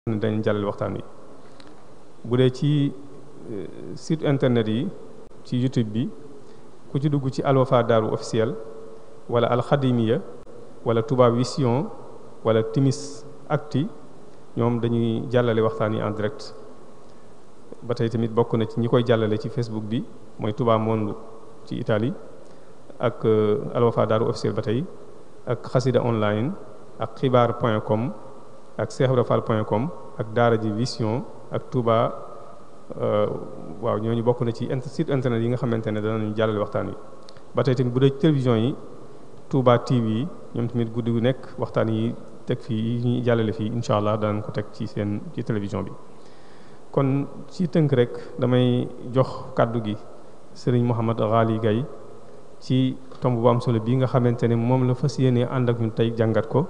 dañ jàllale waxtaan wi bu dee ci site internet yi ci YouTube bi ku ci dugg ci Al Wafa Daaru officiel wala Al Khadimiya wala Touba Vision wala Timis Acti ñoom dañuy jàllale waxtaan yi en direct. ba tey tamit bokk na ci ñi koy jàllale ci Facebook bi mooy Touba Monde ci Italie ak Al Wafa Daaru officiel ba tey ak Xasida online ak xibaar.com ak cheikhrafal.com ak Daara ji Vision ak Touba waaw ñooñu bokk na ci site internet yi nga xamante ne danañu jàllale waxtaan wi. ba tey tamit bu dee télévision yi Touba TV ñoom tamit guddi gu nekk waxtaan yi teg fii yi ñuy jàllale fii incha allah danañ ko teg ci télévision bi. kon ci tënk rek damay jox kàddu gi sëriñ Mouhamad Ghali Gaye ci tomb bu am solo bii nga xamante ne moom la fas yéenee ànd ak ñun tey jàngat ko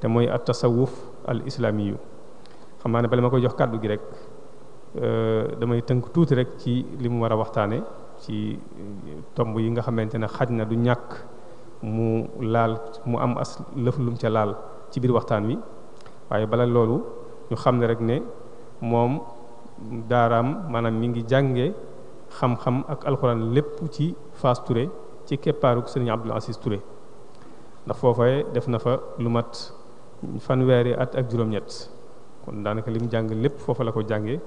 te mooy at tasawuf al islamiyu. xam naa ne bala ma koy jox kàddu gi rek damay tënk tuuti rek ci li mu war a waxtaane ci tomb yi nga xamante ne xaj na du ñàkk mu am as lëf lum ca laal ci biir waxtaan wi. waaye bala loolu ñu xam ne rek ne moom daaraam maanaam mi ngi jànge xam-xam ak alxuraan lépp ci Fass Touré ci keppaaruk sëriñ Abdul Aziz Touré ndax foofa def na fa lu mat fanweeri at ak juróom-ñett kon daanaka lim jàng lépp foofa la ko jànge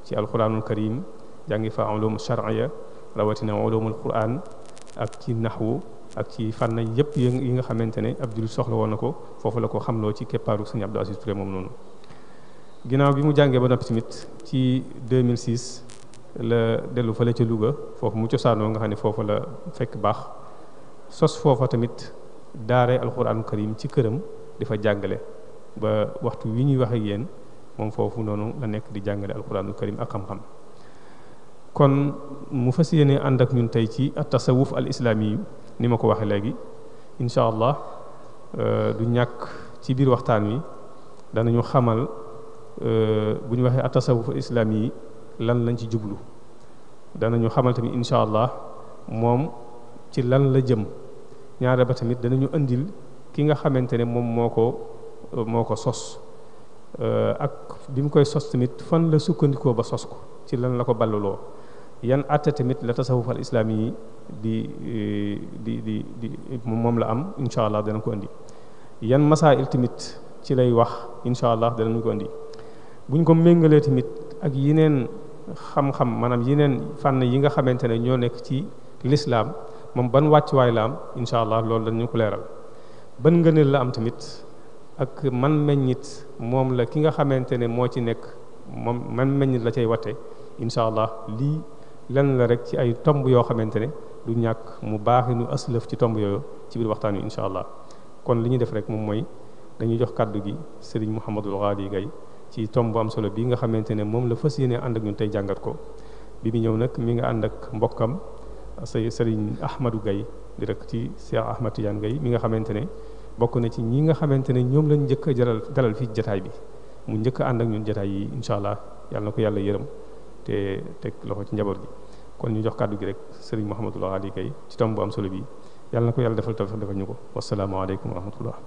ci alxuraanul karim jàngi fa ulum shar'iyya rawatina ulumul quran ak ci naxwu ak ci fànn yëpp yi nga xamante ne ab jullit soxla woon na ko foofu la ko xamloo ci keppaaruk sëriñ Abdul Aziz Touré moom noonu. ginnaaw bi mu jàngee ba noppi tamit ci 2006 la dellu fële ca Louga foofu mu cosaanoo nga xam ne foofu la fekk baax sos foofa tamit daare alxuraanu karim ci këram di fa jàngale ba waxtu wi ñuy wax ak yéen moom foofu noonu la nekk di jàngale alxuraanu karim ak xam-xam. kon mu fas yéene ànd ak ñun tey ci at tasawuf al islami ni ma ko waxee léegi incha allah du ñàkk ci biir waxtaan wi danañu xamal. bu ñu waxee at-tasawuf islami yi lan lañ ci jublu danañu xamal tamit incha allah moom ci lan la jëm ñaare ba tamit danañu andil ki nga xamante ne moom moo ko sos ak bi mu koy sos tamit fan la sukkandikoo ba sos ko ci lan la ko ballaloo yan atte tamit la tasawuf al islami yi di moom la am incha allah dana ko andi yan masaa'il tamit ci lay wax incha allah danañu ko andi. buñ ko méngalee tamit ak yeneen xam-xam maanaam yeneen fànn yi nga xamante ne ñoo nekk ci lislaam moom ban wàccuwaay la am incha allah loolu dañu ko leeral ban ngëneel la am tamit ak man meññit moom la ki nga xamante ne moo ci nekk moom man meññit la cay watte incha allah lii lenn la rek ci ay tomb yoo xamante ne du ñàkk mu baaxi nu aslëf ci tomb yooyu ci biir waxtaan wi incha allah kon li ñu def rek moom mooy dañuy jox kàddu gi sëriñ Mouhamadul Ghali Gaye ci tomb bu am solo bii nga xamante ne moom la fas yéene ànd ak ñun tey jàngat ko bi mu ñëw nag mi nga ànd ak mbokkam say sëriñ Ahmadou Gaye di rek ci Cheikh Ahmad Tidiane Gaye mi nga xamante ne bokk na ci ñi nga xamante ne ñoom lañ njëkk a dalal fii jataay bi mu njëkk a ànd ak ñun jataay yi incha allah yàlla na ko yàlla yërëm te teg loxo ci njaboot gi kon ñu jox kàddu gi rek sëriñ Mouhamadul Ghali Gaye ci tomb bu am solo bi yàlla na ko yàlla defal ñu ko wasalaamaaleykum wa rahmatullah.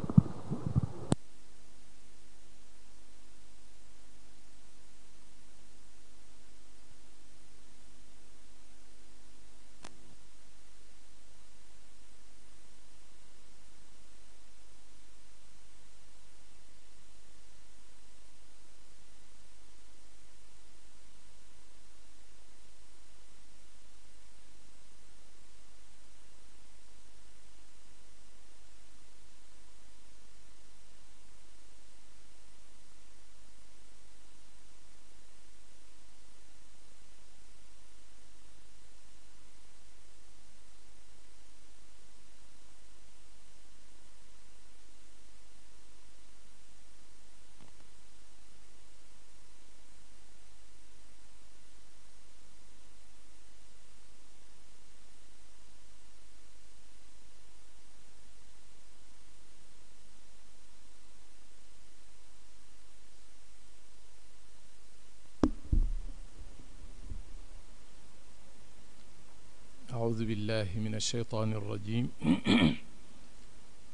أعوذ بالله من الشيطان الرجيم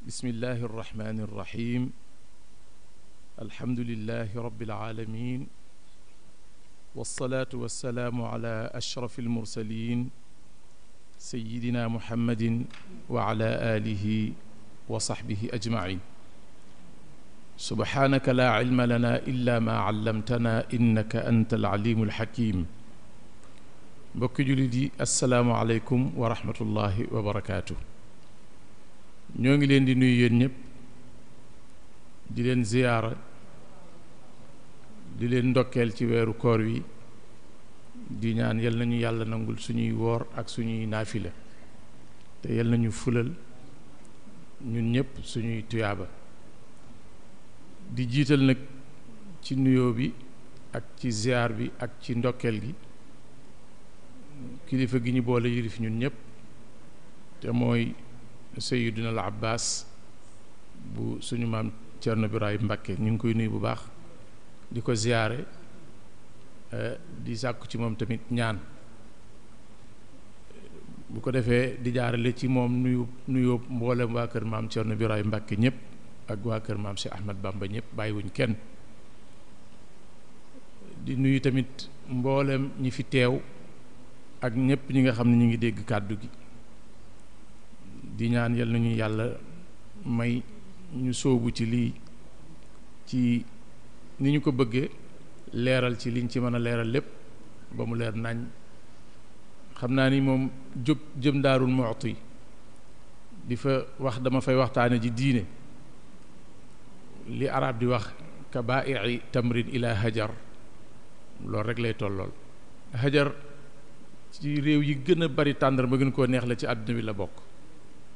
بسم الله الرحمن الرحيم alhamdulillahi rabbil alamin wassalaatu wassalaamu ala ashrafil mursaliin sayyidina muhammadin wa ala alihi wa sahbihi ajmain subhaanaka laa ilma lana illa ma allamtana innaka anta alalimu alxakim. mbokki jullit yi assalaamu aleykum wa rahmatullahi wa barakaatu. ñoo ngi leen di nuyu yéen ñëpp di leen ziyaara di leen ndokkeel ci weeru koor wi di ñaan yal nañu yàlla nangul suñuy woor ak suñuy naafila te yal nañu fulal ñun ñëpp suñuy tuyaaba. di jiital nag ci nuyoo bi ak ci ziyaar bi ak ci ndokkeel gi kilifa gi ñu boole yilif ñun ñëpp te mooy Sayyiduna al Abbas bu suñu maam Cerno Birahim Mbakke ñu ngi koy nuyu bu baax di ko ziyaare di sàkku ci moom tamit ñaan bu ko defee di jaarale ci moom nuyoo mboolem waa kër maam Cerno Birahim Mbakke ñëpp ak waa kër maam Cheikh Ahmad Bamba ñëpp bàyyiwuñ kenn. di nuyu tamit mboolem ñi fi teew ak ñëpp ñi nga xam ne ñu ngi dégg kàddu gi di ñaan yal nañu yàlla may ñu sóobu ci lii ci ni ñu ko bëggee leeral ci liñ ci mën a leeral lépp ba mu leer nañ. xam naa ni moom jóg jëm Daarul Muxti di fa wax dama fay waxtaane ji diine li arab di wax kabaa'i tamrin ila hajar loolu rek lay tollool. hajar ci réew yi gën a bari tàndarma gën koo neex la ci àdduna bi la bokk.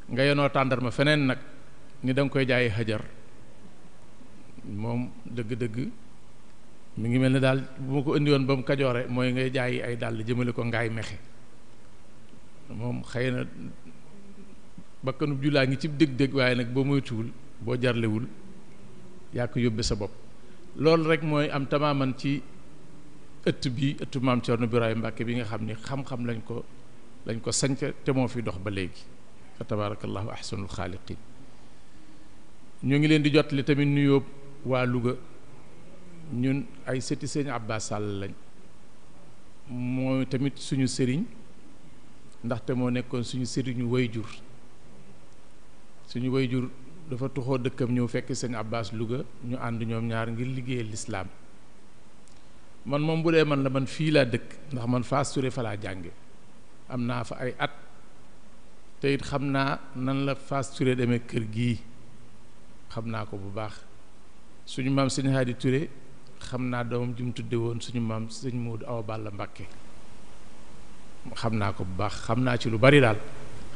nga yenoo tàndarma feneen nag ni da nga koy jaayee hajar moom dëgg-dëgg mi ngi mel ne daal bu ma ko indi woon ba mu Kajoore mooy ngay jaayi ay dàll jëmale ko ngaay mexe moom xëy na bakkanub julaa ngi ci dëgg-dëgg waaye nag boo moytuwul boo jarlewul yaa ko yóbbe sa bopp. loolu rek mooy am tamaaman ci ëtt bi ëttu maam Cerno Birahim Mbakke bi nga xam ni xam-xam lañ ko sanc te moo fi dox ba léegi fa tabarakallahu ahsanul xaaliqin. ñu ngi leen di jottali tamit nuyoo waa Louga ñun ay sëti sëñ Abbas Sall lañ mooy tamit suñu sëriñ ndaxte moo nekkoon suñu sëriñu wayjur. suñu wayjur dafa tuxoo dëkkam ñëw fekk sëñ Abbas Louga ñu ànd ñoom ñaar ngir liggéeyal lislaam. man moom bu dee man la man fii laa dëkk ndax man Fass Touré fa laa jànge am naa fa ay at te it xam naa nan la Fass Touré demee kër gii xam naa ko bu baax. suñu maam sëñ Haadi Touré xam naa doomam ju mu tudde woon suñu maam sëñ Moodu Awa Balla Mbakke xam naa ko bu baax xam naa ci lu bari daal.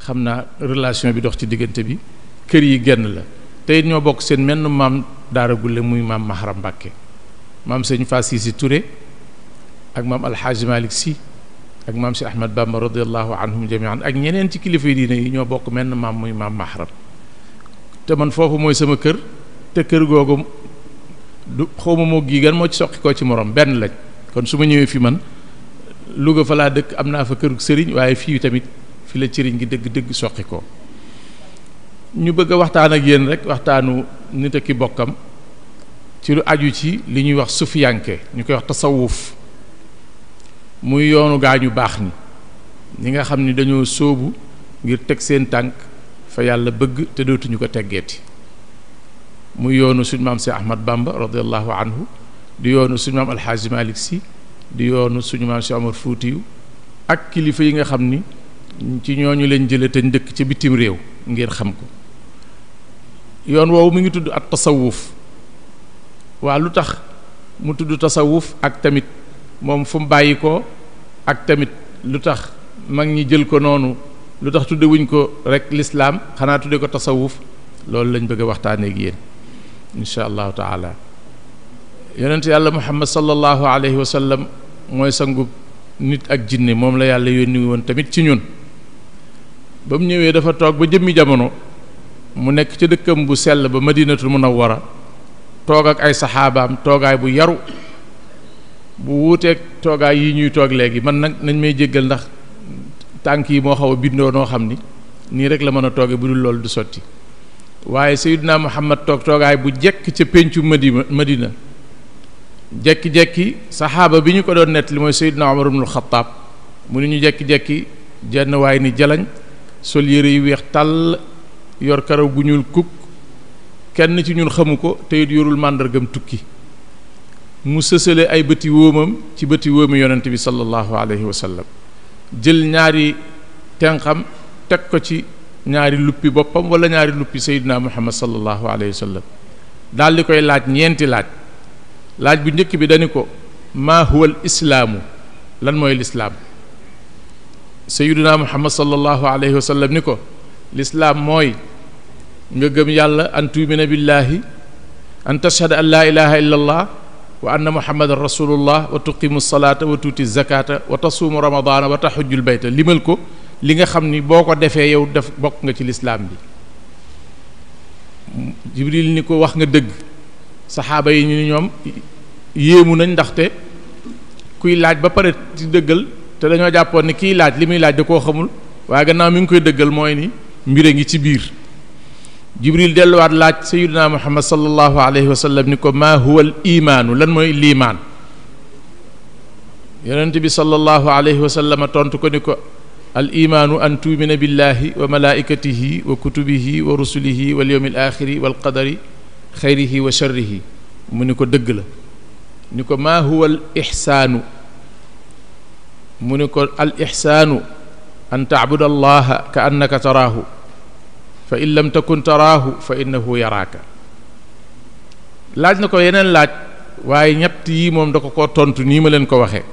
xam naa relation bi dox ci diggante bi kër yi genn la te it ñoo bokk seen menn maam Daara Gulle muy maam Mahram Mbakke maam sëñ Fass Sisi Touré ak maam Alxaaji Malik Si ak maam si Ahmad Bamba radiallahu anhum jamian ak ñeneen ci kilifa yi diine yi ñoo bokk menn maam muy maam Mahram. te man foofu mooy sama kër te kër googu du xawma moo gii gan moo ci soqi koo ci morom benn lañ kon su ma ñëwee fi man Louga fa laa dëkk am naa fa kër sëriñ waaye fii tamit fi la sëriñ gi dëgg-dëgg soqi ko. ñu bëgg a waxtaan ak yéen rek waxtaanu nit ak ki bokkam ci lu aju ci li ñuy wax sufiyanke ñu koy wax tasawuf muy yoonu gaa ñu baax ñi nga xam ni dañoo sóobu ngir teg seen tànk fa yàlla bëgg te dootuñu ko teggeeti muy yoonu suñu maam si Ahmad Bamba radiallahu anhu di yoonu suñu maam Alxaaji Malik Si di yoonu suñu maam si Omar Fuutiyu ak kilifa yi nga xam ni ci ñooñu leen jële te dëkk ci bitim réew ngir xam ko. yoon woowu mi ngi tudd at tasawuf. waa lu tax mu tudd tasawuf ak tamit moom fu mu bàyyi ko ak tamit lu tax mag ñi jël ko noonu lu tax tudde wuñ ko rek lislaam xanaa tudde ko tasawuf loolu lañ bëgg a waxtaanee ak yéen insha allahu taala. yonent yàlla muhammad sallallahu alayhi wa sallam mooy sangu nit ak jinne moom la yàlla yónni woon tamit ci ñun. ba mu ñëwee dafa toog ba jëmmi jamono mu nekk ca dëkkam bu sell ba madinatul munawwara toog ak ay saxaabaam toogaay bu yaru bu wuuteeg toogaay yi ñuy toog léegi man nag nañ may jéggal ndax tànk yi moo xaw a bindoo noo xam ni nii rek la mën a tooge bu dul loolu du sotti waaye Seydina Muhammad toog toogaay bu jekk ca péncu Madina jekki-jekki saxaaba bi ñu ko doon nett li mooy Seydina Umar ibnul Xattaab mu ni ñu jekki-jekki jenn waay ni jalañ sol yére yu weex tàll yor karaw gu ñuul kukk kenn ci ñun xamu ko te it yorul màndargam tukki mu sësale ay bëti wóomam ci bëti wóomi yonent bi sallallahu alayhi wa sallam jël ñaari tenxam teg ko ci ñaari luppi boppam wala ñaari luppi Seydina Muhammad sallallahu alayhi wa sallam daal di koy laaj ñeenti laaj bu njëkk bi dañu ko maa huwa al islaamu lan mooy lislaam Seydina Muhammad sallallahu alayhi wa sallam ni ko lislaam mooy nga gëm yàlla an tuumina billahi an tashhada an laa ilaha illa allah wa anna muhammadan rasulullah wa tuqimu salata wa tuuti zakata wa tasuumu ramadana wa taxujjul bayta limal ko li nga xam ni boo ko defee yow def bokk nga ci lislaam bi Jibril ni ko wax nga dëgg saxaaba yi ñu ñoom yéemu nañ ndaxte kuy laaj ba pare ci dëggal te dañoo jàppoon ni kiy laaj li muy laaj da koo xamul waaye gannaaw mi ngi koy dëggal mooy ni mbir a ngi ci biir Jibril delluwaat laaj Sayyidina Muhammad sallallahu alayhi wa sallam ni ko maa huwa al imaanu lan mooy liimaan yonent bi sallallahu alayhi wa sallam tontu ko ni ko al imaanu an tuumina billahi wa malaikatihi wa kutubihi wa rusulihi wal yawmil axiri wal qadari xayrihi wa sharrihi mu ni ko dëgg la ni ko maa huwa al ixsaanu mu ni ko al ixsaanu an tacbuda allaha ka annaka taraahu fa in lam takun taraahu fa innahu yaraaka laaj na ko yeneen laaj waaye ñett yi moom da ko koo tontu nii ma leen ko waxee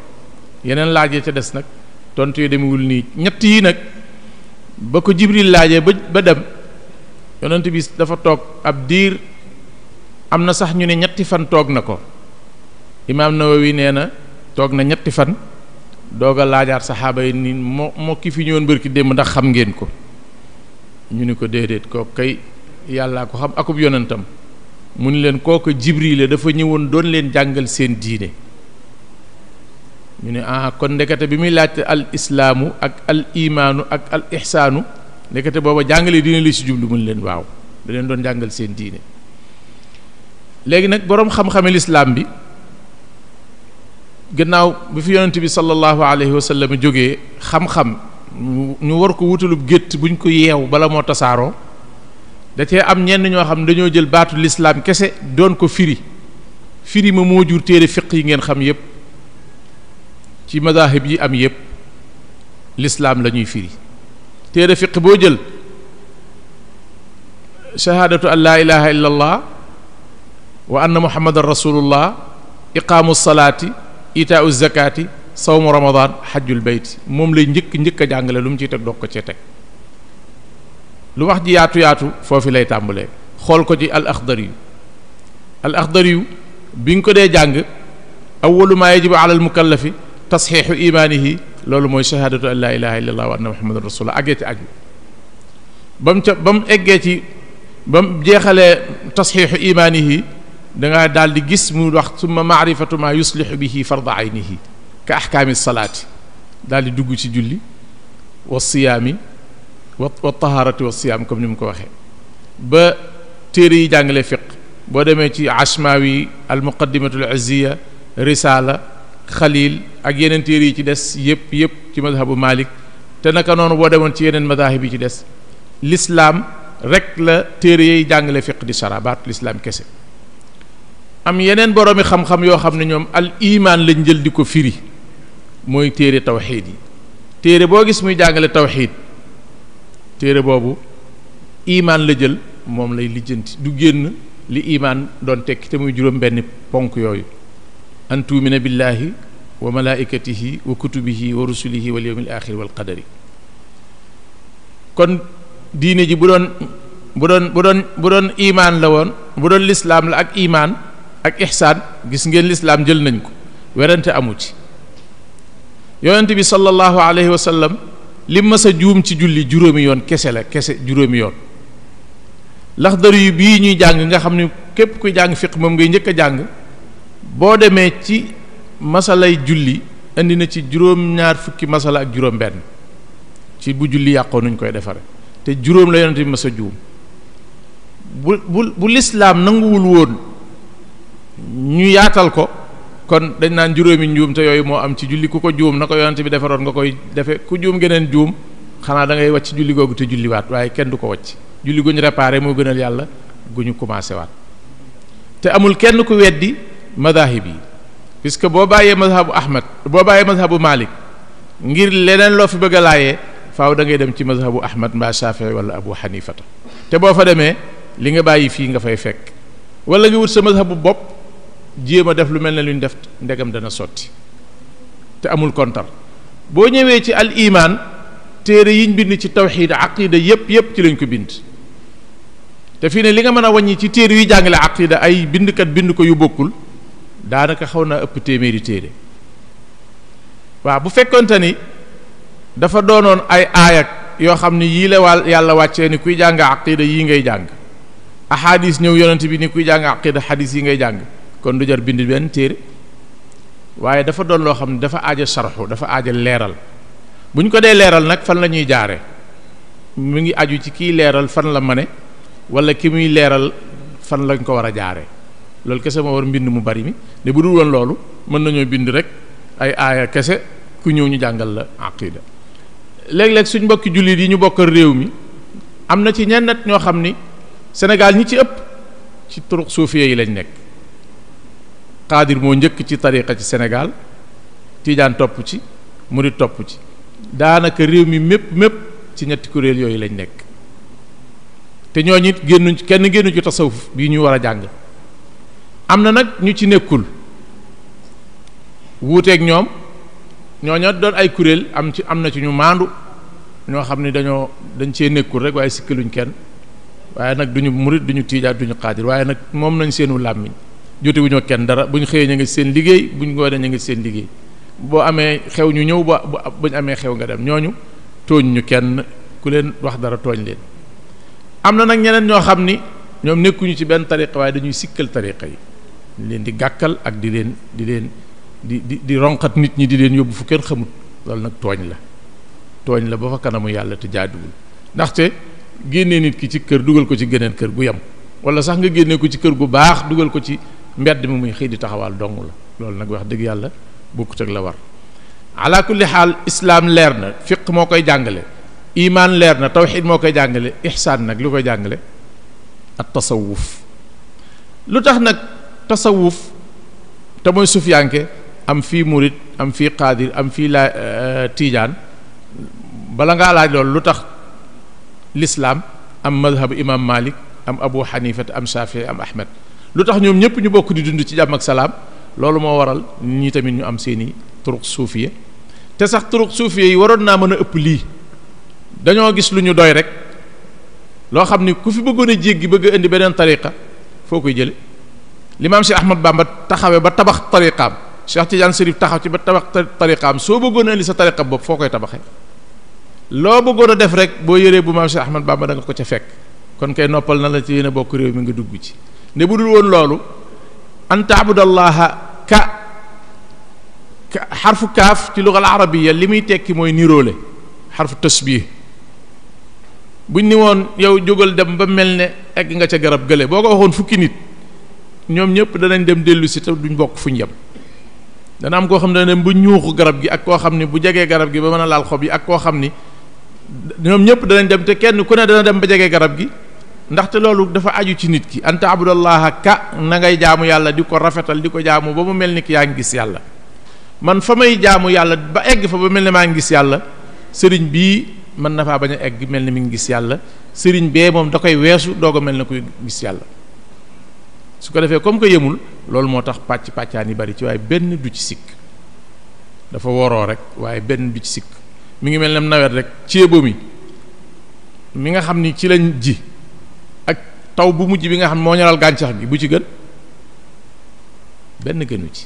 yeneen laaj ya ca des nag tontu yi demewul nii ñett yi nag ba ko Jibril laajee ba dem yonent bi dafa toog ab diir am na sax ñu ne ñetti fan toog na ko imaam Nawawi nee na toog na ñetti fan doog a laajaat saxaaba yi ni moo ki fi ñëwoon bërki démb ndax xam ngeen ko ñu ni ko déedéet kooku kay yàllaa ko xam akub yonentam mu ni leen kooku Jibril dafa ñëwoon doon leen jàngal seen diine ñu ne kon ndekete bi muy laajte al islaamu ak al imaanu ak al ihsaanu ndekete booba jàngale diine li ci jublu mu ni leen waaw da leen doon jàngal seen diine léegi nag boroom xam-xame lislaam bi gannaaw bi fi yonent bi sallallahu alayhi wa sallam jógee xam-xam ñu war ko wutalub gétt buñ ko yeew bala moo tasaaroo da cee am ñenn ñoo xam dañoo jël baatu lislaam kese doon ko firi ma moo jur téere fiq yi ngeen xam yépp ci madahib yi am yépp lislaam la ñuy firi téere fiq boo jël shahaadatu an laa ilaha illa allah wa anna muhammadan rasulullah iqaamu salaati itaau zakati sawmu ramadan xajjul bayti moom lay njëkk a jàngale lu mu ciy teg doog ko cee teg lu wax ji yaatu foofu lay tàmbalee xool ko ci al axdari yu bi nga ko dee jàng awwalu maa yajibu ala al mukallafi tasxiixu imaanihi loolu mooy shahaadatu an laa ilaha illa allah wa anna muhammadan rasulullah àggee ci aju ba mu eggee ci ba mu jeexalee tasxiixu imaanihi dangaa daal di gis mu wax summa maarifatu ma yuslixu bihi farda aynihi ka ahkaami salaati daal di dugg ci julli wa siyaami wa tahaarati wa siyaam comme ni mu ko waxee ba téere yi jàngale fiq boo demee ci ashmawi al muqaddimatu al izziya risaala xalil ak yeneen téere yi ci des yëpp ci madhabu malik te naka noonu boo demoon ci yeneen madahib yi ci des l'islam rek la téere yi jàngale fiq di sarabaat l'islam kese am yeneen boroomi xam-xam yoo xam ne ñoom al iman lañ jël di ko firi mooy téere tawxiid yi téere boo gis muy jàngale tawxiid téere boobu iman la jël moom lay lijjanti du génn li iman doon tekki te muy juróom benn ponk yooyu an tuumina billahi wa malaikatihi wa kutubihi wa rusulihi wal yawmil axir wal qadari kon diine ji bu doon iman la woon bu doon lislaam la ak iman ak ihsaan gis ngeen lislaam jël nañ ko werante amu ci yonent bi sallallahu alayhi wa sallam li mas a juum ci julli juróomi yoon kese juróomi yoon Laxdari yu bii ñuy jàng nga xam ne képp kuy jàng fiq moom ngay njëkk a jàng boo demee ci masalay julli indi na ci juróom-ñaar fukki masala ak juróom benn ci bu julli yàqoo nuñ koy defare te juróom la yonent bi mas a juum bu lislaam nanguwul woon ñu yaatal ko kon dañ naan juróomi njuum te yooyu moo am ci julli ku ko juum na ko yonent bi defaroon nga koy defe ku juum geneen juum xanaa da ngay wàcc julli googu te julliwaat waaye kenn du ko wàcc julli gu ñu réparé moo gënal yàlla gu ñu commencé waat te amul kenn ku weddi madahib yi puisque boo bàyyee mazhabu Ahmad boo bàyyee mazhabu Malik ngir leneen loo fi bëgg a laayee faaw da ngay dem ci mazhabu Ahmad mbaa Shafii wala Abu Hanifata te boo fa demee li nga bàyyi fii nga fay fekk wala nga wut sa mazhabu bopp jéem a def lu mel ne lu ñu def ndegam dana sotti te amul kontar boo ñëwee ci al iman téere yiñ bind ci tawxiid aqida yépp ci lañ ko bind te fii ne li nga mën a wàññi ci téere yu jàngale aqida ay bindkat bind ko yu bokkul daanaka xaw naa ëpp téeméeri téere waaw bu fekkonte ni dafa doonoon ay aayak yoo xam ne yii la yàlla wàccee ni kuy jàng aqida yii ngay jàng ahadis ñëw yonent bi ni kuy jàng aqida hadis yi ngay jàng kon du jar bind benn téere waaye dafa doon loo xam ne dafa aaja sarxu dafa aaja leeral bu ñu ko dee leeral nag fan la ñuy jaare mu ngi aju ci kiy leeral fan la mane wala ki muy leeral fan lañ ko war a jaare loolu kese moo war mbind mu bari mi ne bu dul woon loolu mën nañoo bind rek ay aaya kese ku ñëw ñu jàngal la aqida léeg-léeg suñ mbokki jullit yi ñu bokkal réew mi am na ci ñenn ñoo xam ni Sénégal ñi ci ëpp ci turuq suufiya yi lañ nekk xaadir moo njëkk ci tariqa ci Sénégal tiijaan topp ci murid topp ci daanaka réew mi mépp ci ñetti kuréel yooyu lañ nekk te ñooñu it kenn génnu ci tasawuf bii ñu war a jàng am na nag ñu ci nekkul wuuteeg ñoom ñooñu doon ay kuréel am na ci ñu maandu ñoo xam ne dañ cee nekkul rek waaye sikkaluñ kenn waaye nag duñu murid duñu tiijaan duñu xaadir waaye nag moom nañ seenu làmmiñ jotewuñoo kenn dara bu ñu xëyee ñu ngi seen liggéey bu ñu ngoonee ñu ngi seen liggéey boo amee xew ñu ñëw bu ñu amee xew nga dem ñooñu tooñ ñu kenn ku leen wax dara tooñ leen am na nag ñeneen ñoo xam ni ñoom nekkuñu ci benn tariqa waaye dañuy sikkal tariqa yi di leen di gàkkal ak di leen di ronqat nit ñi di leen yóbbu fu kenn xamut loolu nag tooñ la ba fa kanamu yàlla te jaaduwul ndaxte génnee nit ki ci kër dugal ko ci geneen kër gu yem wala sax nga génnee ko ci kër gu baax dugal ko ci mbedd mi muy xëy di taxawaal dong la loolu nag wax dëgg yàlla bokkut ak la war ala kulli xaal islaam leer na fiq moo koy jàngale iman leer na tawxid moo koy jàngale ihsaan nag lu koy jàngale at tasawuf lu tax nag tasawuf te mooy sufiyanke am fii murid am fii qaadir am fii la tiijaan bala ngaa laaj loolu lu tax lislaam am madhabu imam malik am abu xanifata am shafii am ahmed lu tax ñoom ñëpp ñu bokk di dund ci jàmm ak salaam loolu moo waral ñi tamit ñu am seeni turuq suufiya te sax turuq suufiya yi waroon naa mën a ëpp lii dañoo gis lu ñu doy rek loo xam ni ku fi bëggoon a jéggi bëgg a indi beneen tariqa foo koy jële limaam Cheikh Ahmad Bamba taxawee ba tabax tariqaam Cheikh Tidiane Chérif taxaw ci ba tabax tariqaam soo bëggoon a indi sa tariqa bopp foo koy tabaxee loo bëggoon a def rek boo yëree bu maam Cheikh Ahmad Bamba da nga ko ca fekk kon kay noppal na la ci yéen a bokk réew mi nga dugg ci ne bu dul woon loolu an taabudallaha xarfu kaaf ci lugal arabiya li muy tekki mooy niroole xarfu tasbih buñ ni woon yow jógal dem ba mel ne egg nga ca garab gële boo ko waxoon fukki nit ñoom ñëpp danañ dem dellu si te duñ bokk fuñ yem dana am koo xam ne dana dem bu ñuuxu garab gi ak koo xam ni bu jegee garab gi ba mën a laal xob yi ak koo xam ni ñoom ñëpp danañ dem te kenn ku ne dana dem ba jegee garab gi ndaxte loolu dafa aju ci nit ki anta abudallaha na ngay jaamu yàlla di ko rafetal di ko jaamu ba mu mel ni ki yaa ngi gis yàlla man fa may jaamu yàlla ba egg fa ba mel ne maa ngi gis yàlla sëriñ bii mën na faa bañ a egg mel ne mi ngi gis yàlla sëriñ bee moom da koy weesu doog a mel ne kuy gis yàlla su ko defee comme que yemul loolu moo tax pàccaan yi bari ci waaye benn du ci sikk dafa woroo rek waaye benn du ci sikk mi ngi mel ne nawet rek ceebo mi nga xam ni ci lañ ji ak taw bu mujj bi nga xam moo ñoral gàncax gi bu ci gën benn gënu ci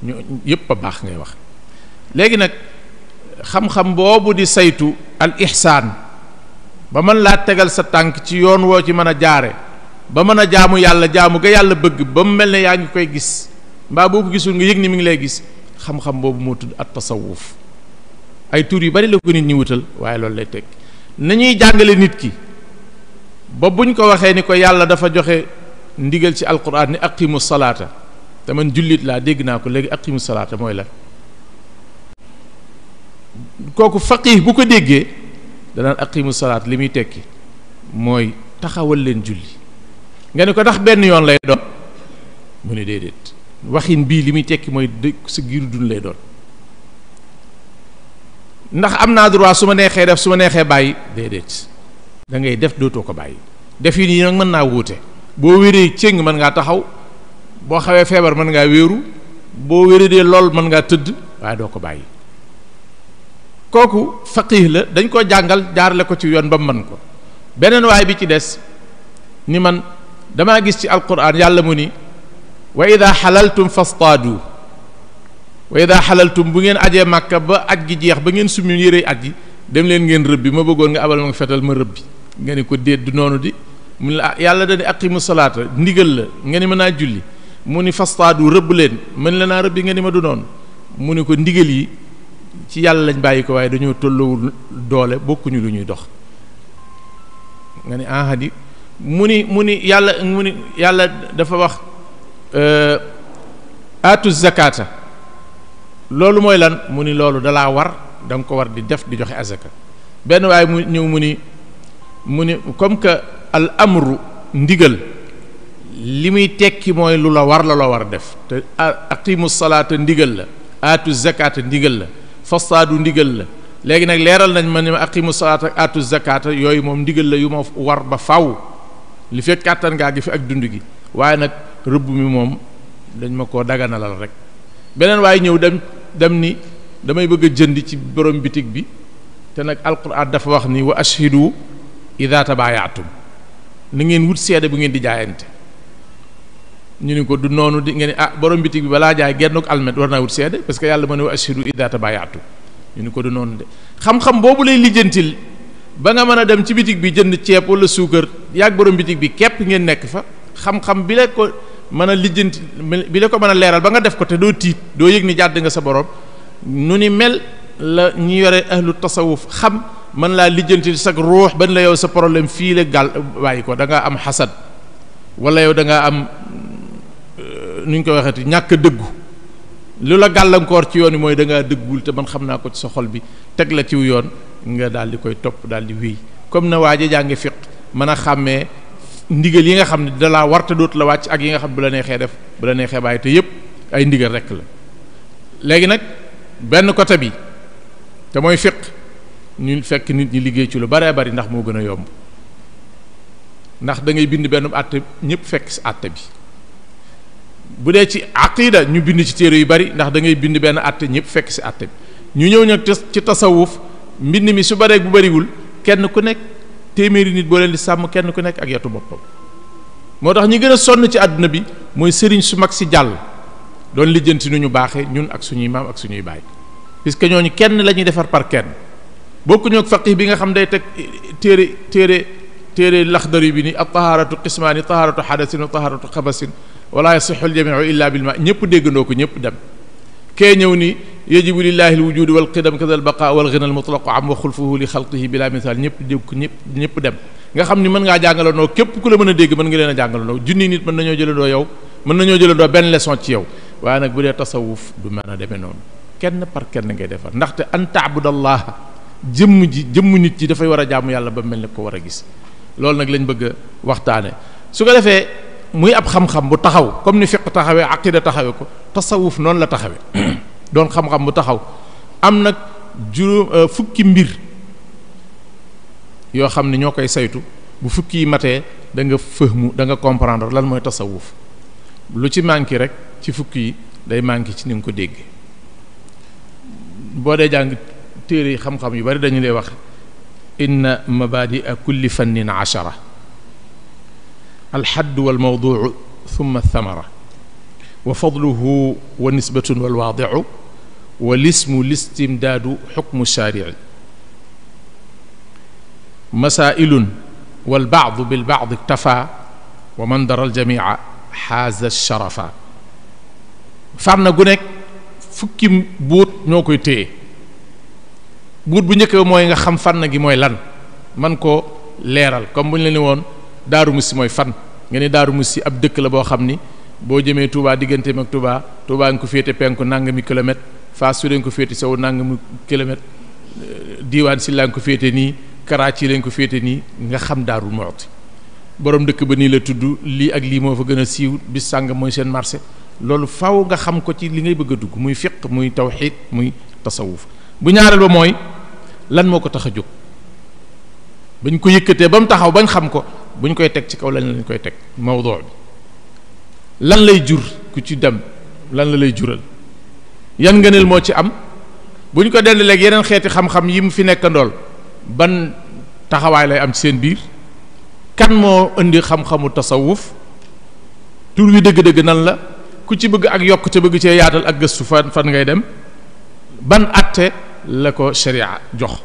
ñu yépp a baax ngay wax léegi nag xam-xam boobu di saytu al ihsaan ba mën laa tegal sa tànk ci yoon woo ci mën a jaare ba mën a jaamu yàlla jaamu ga yàlla bëgg ba mu mel ne yaa ngi koy gis mbaa boo ko gisul nga yëg ni mi ngi lay gis xam-xam boobu moo tudd at tasawuf ay tur yu bari la ko nit ñi wutal waaye loolu lay teg nañuy jàngale nit ki ba buñ ko waxee ni ko yàlla dafa joxe ndigal ci alquran ni aqimu salaata te man jullit laa dégg naa ko léegi aqimu salaata mooy la kooku faqih bu ko déggee danaan aqimu salaat li muy tekki mooy taxawal leen julli nga ne ko ndax benn yoon lay doon mu ne déedéet waxin bii li muy tekki mooy sa giiru dund lay doon ndax am naa droit su ma neexee def su ma neexee bàyyi déedéet da ngay def dootoo ko bàyyi def yi nii nag mën naa wuute boo wéree cëng mën ngaa taxaw boo xawee feebar mën ngaa wéeru boo wéradee lool mën ngaa tëdd waaye doo ko bàyyi kooku faqih la dañ ko jàngal jaarale ko ci yoon ba mën ko beneen waay bi ci des ni man damaa gis ci alquran yàlla mu ni wa ida xalaltum fastaadu wa ida xalaltum bu ngeen ajee màkka ba aj gi jeex ba ngeen summi yërey aj gi dem leen ngeen rëbbi ma bëggoon nga abal ma nga fetal ma rëbbi nga ni ko déet du noonu di mu ne la yàlla dani aqimu salaata ndigal la nga ni mën naa julli mu ni fastaadu rëbb leen mën la naa rëbbi nga ni ma du noonu mu ni ko ndigal yi ci yàlla lañ bàyyi ko waaye dañoo tollowul doole bokkuñu lu ñuy dox nga ni ahadi mu ni yàlla dafa wax atu zakata loolu mooy lan mu ni loolu dalaa war da nga ko war di def di joxe azaka benn waaye mu ñëw mu ni comme que al amru ndigal li muy tekki mooy lu la war la loo war def te aqimu salaata ndigal la atu zakata ndigal la fastaadu ndigal la léegi nag leeral nañ ma ne ma aqimu salaata ak atu zakata yooyu moom ndigal la yu ma war ba faw li fekk kàttan ngaa gi fi ak dund gi waaye nag rëbb mi moom dañ ma koo daganalal rek beneen waaye ñëw dem ni damay bëgg a jënd ci borom bitig bi te nag alquran dafa wax ni wa ashhidu ida tabaayaatum na ngeen wut seede bu ngeen di jaayante ñu ni ko du noonu di ngeen ni borom bitig bi balaa jaay gennuk almet war naa wut seede parce que yàlla ma ne wa ashhidu ida tabaayaatum ñu ni ko du noonu de xam-xam boobu lay lijjantil ba nga mën a dem ci bitig bi jënd ceeb wala suukar yàgg borom bitig bi képp ngeen nekk fa xam-xam bi la ko mën a lijjanti bi la ko mën a leeral ba nga def ko te doo tiit doo yëg ni jàdd nga sa borom nu ni mel la ñi yore ahlu tasawuf xam mën laa lijjanti sag ruux ban la yow sa problème fii la gàll bàyyi ko da ngaa am xasad wala yow da ngaa am nu ñu ko waxeeti ñàkk dëggu lu la gàllankoor ci yoon wi mooy da ngaa dëggul te man xam naa ko ci sa xol bi teg la ciw yoon nga daal di koy topp daal di wéy comme na waaje jàngi fiq mën a xàmmee ndigal yi nga xam ne dalaa warta dootu la wàcc ak yi nga xam ne bu la neexee def bu la neexee bàyyi te yépp ay ndigal rekk la léegi nag benn côté bi te mooy fiq ñu fekk nit ñi liggéey ci lu baree bari ndax moo gën a yomb ndax da ngay bind benn àtte ñëpp fekk si àtte bi bu dee ci aqida ñu bind ci téere yu bari ndax da ngay bind benn àtte ñëpp fekk si àtte bi ñu ñëw nag ci tasawuf mbind mi su baree bu bariwul kenn ku nekk téeméeri nit boo leen di sàmm kenn ku nekk ak yetu boppam moo tax ñi gën a sonn ci àdduna bi mooy sëriñ su mag si jàll doon lijjanti nu ñu baaxee ñun ak suñuy maam ak suñuy baay puisque ñooñu kenn la ñuy defar par kenn bokkuñu ak faqih bi nga xam day teg téere laxdari bi ni ak taharatu qismaani taharatu xadasin wa taharatu xabasin wala yasixu aljamiu illa bil ma ñëpp déggandoo ko ñëpp dem kee ñëw ni yajibu lillahi alwujud wal qidam kada al baqa wal ghina al mutlaq am wa xulfuhu li xalqihi bila misal ñëpp dégg ko ñëpp dem nga xam ni mën ngaa jàngalandoo képp ku la mën a dégg mën nga leen a jàngalandoo junni nit mën nañoo jëlandoo yow mën nañoo jëlandoo benn leçon ci yow waaye nag bu dee tasawuf du mën a demee noonu kenn par kenn ngay defar ndaxte an taabudallaha jëmm nit ji dafay war a jaamu yàlla ba mel ne ko war a gis loolu nag lañ bëgg a waxtaane su ko defee muy ab xam-xam bu taxaw comme ni fiqh taxawee aqida taxawee ko tasawuf noonu la taxawee doon xam-xam bu taxaw am nag juróom fukki mbir yoo xam ne ñoo koy saytu bu fukki yi matee da nga fëhmu da nga comprendre lan mooy tasawuf lu ci manqué rek ci fukki yi day manqué ci ni nga ko déggee boo dee jàng téere yi xam-xam yu bari dañu lay wax inna mabadi'a kulli fannin 10 alxadd walmawduu thumma althamara wa fadluhu wa nisbatun walwaadicu wa lismu listimdaadu xukmu shaarici masailun walbaadu bilbaadi iktafa wa man dara aljamica xaaza sharafa fànn gu nekk fukki buut ñoo koy téye buut bu njëkk mooy nga xam fànn gi mooy lan man koo leeral comme bu ñu la ni woon Daaru Musti mooy fan nga ne Daaru Musti ab dëkk la boo xam ni boo jëmee Touba digganteem ak Touba nga ko féete penku nangami kilomètre Fass su leen ko féete sow nangami kilomètre Diiwaan si la nga ko féete nii Karachi leen ko féete nii nga xam Daaru Muxti borom dëkk ba nii la tudd lii ak lii moo fa gën a siiw bis sàngam mooy seen marché loolu faw nga xam ko ci li ngay bëgg a dugg muy fiq muy tawxiid muy tasawuf bu ñaareel ba mooy lan moo ko tax a jóg bañ ko yëkkatee ba mu taxaw bañ xam ko buñ koy teg ci kaw lan lañ koy teg mawdu bi lan lay jur ku ci dem lan la lay jural yan ngëneel moo ci am buñ ko dend léegi yeneen xeeti xam-xam yi mu fi nekkandool ban taxawaay lay am ci seen biir kan moo indi xam-xamu tasawuf tur wi dëgg-dëgg nan la ku ci bëgg ak yokk te bëgg cee yaatal ak gëstu fan ngay dem ban atte la ko sharia jox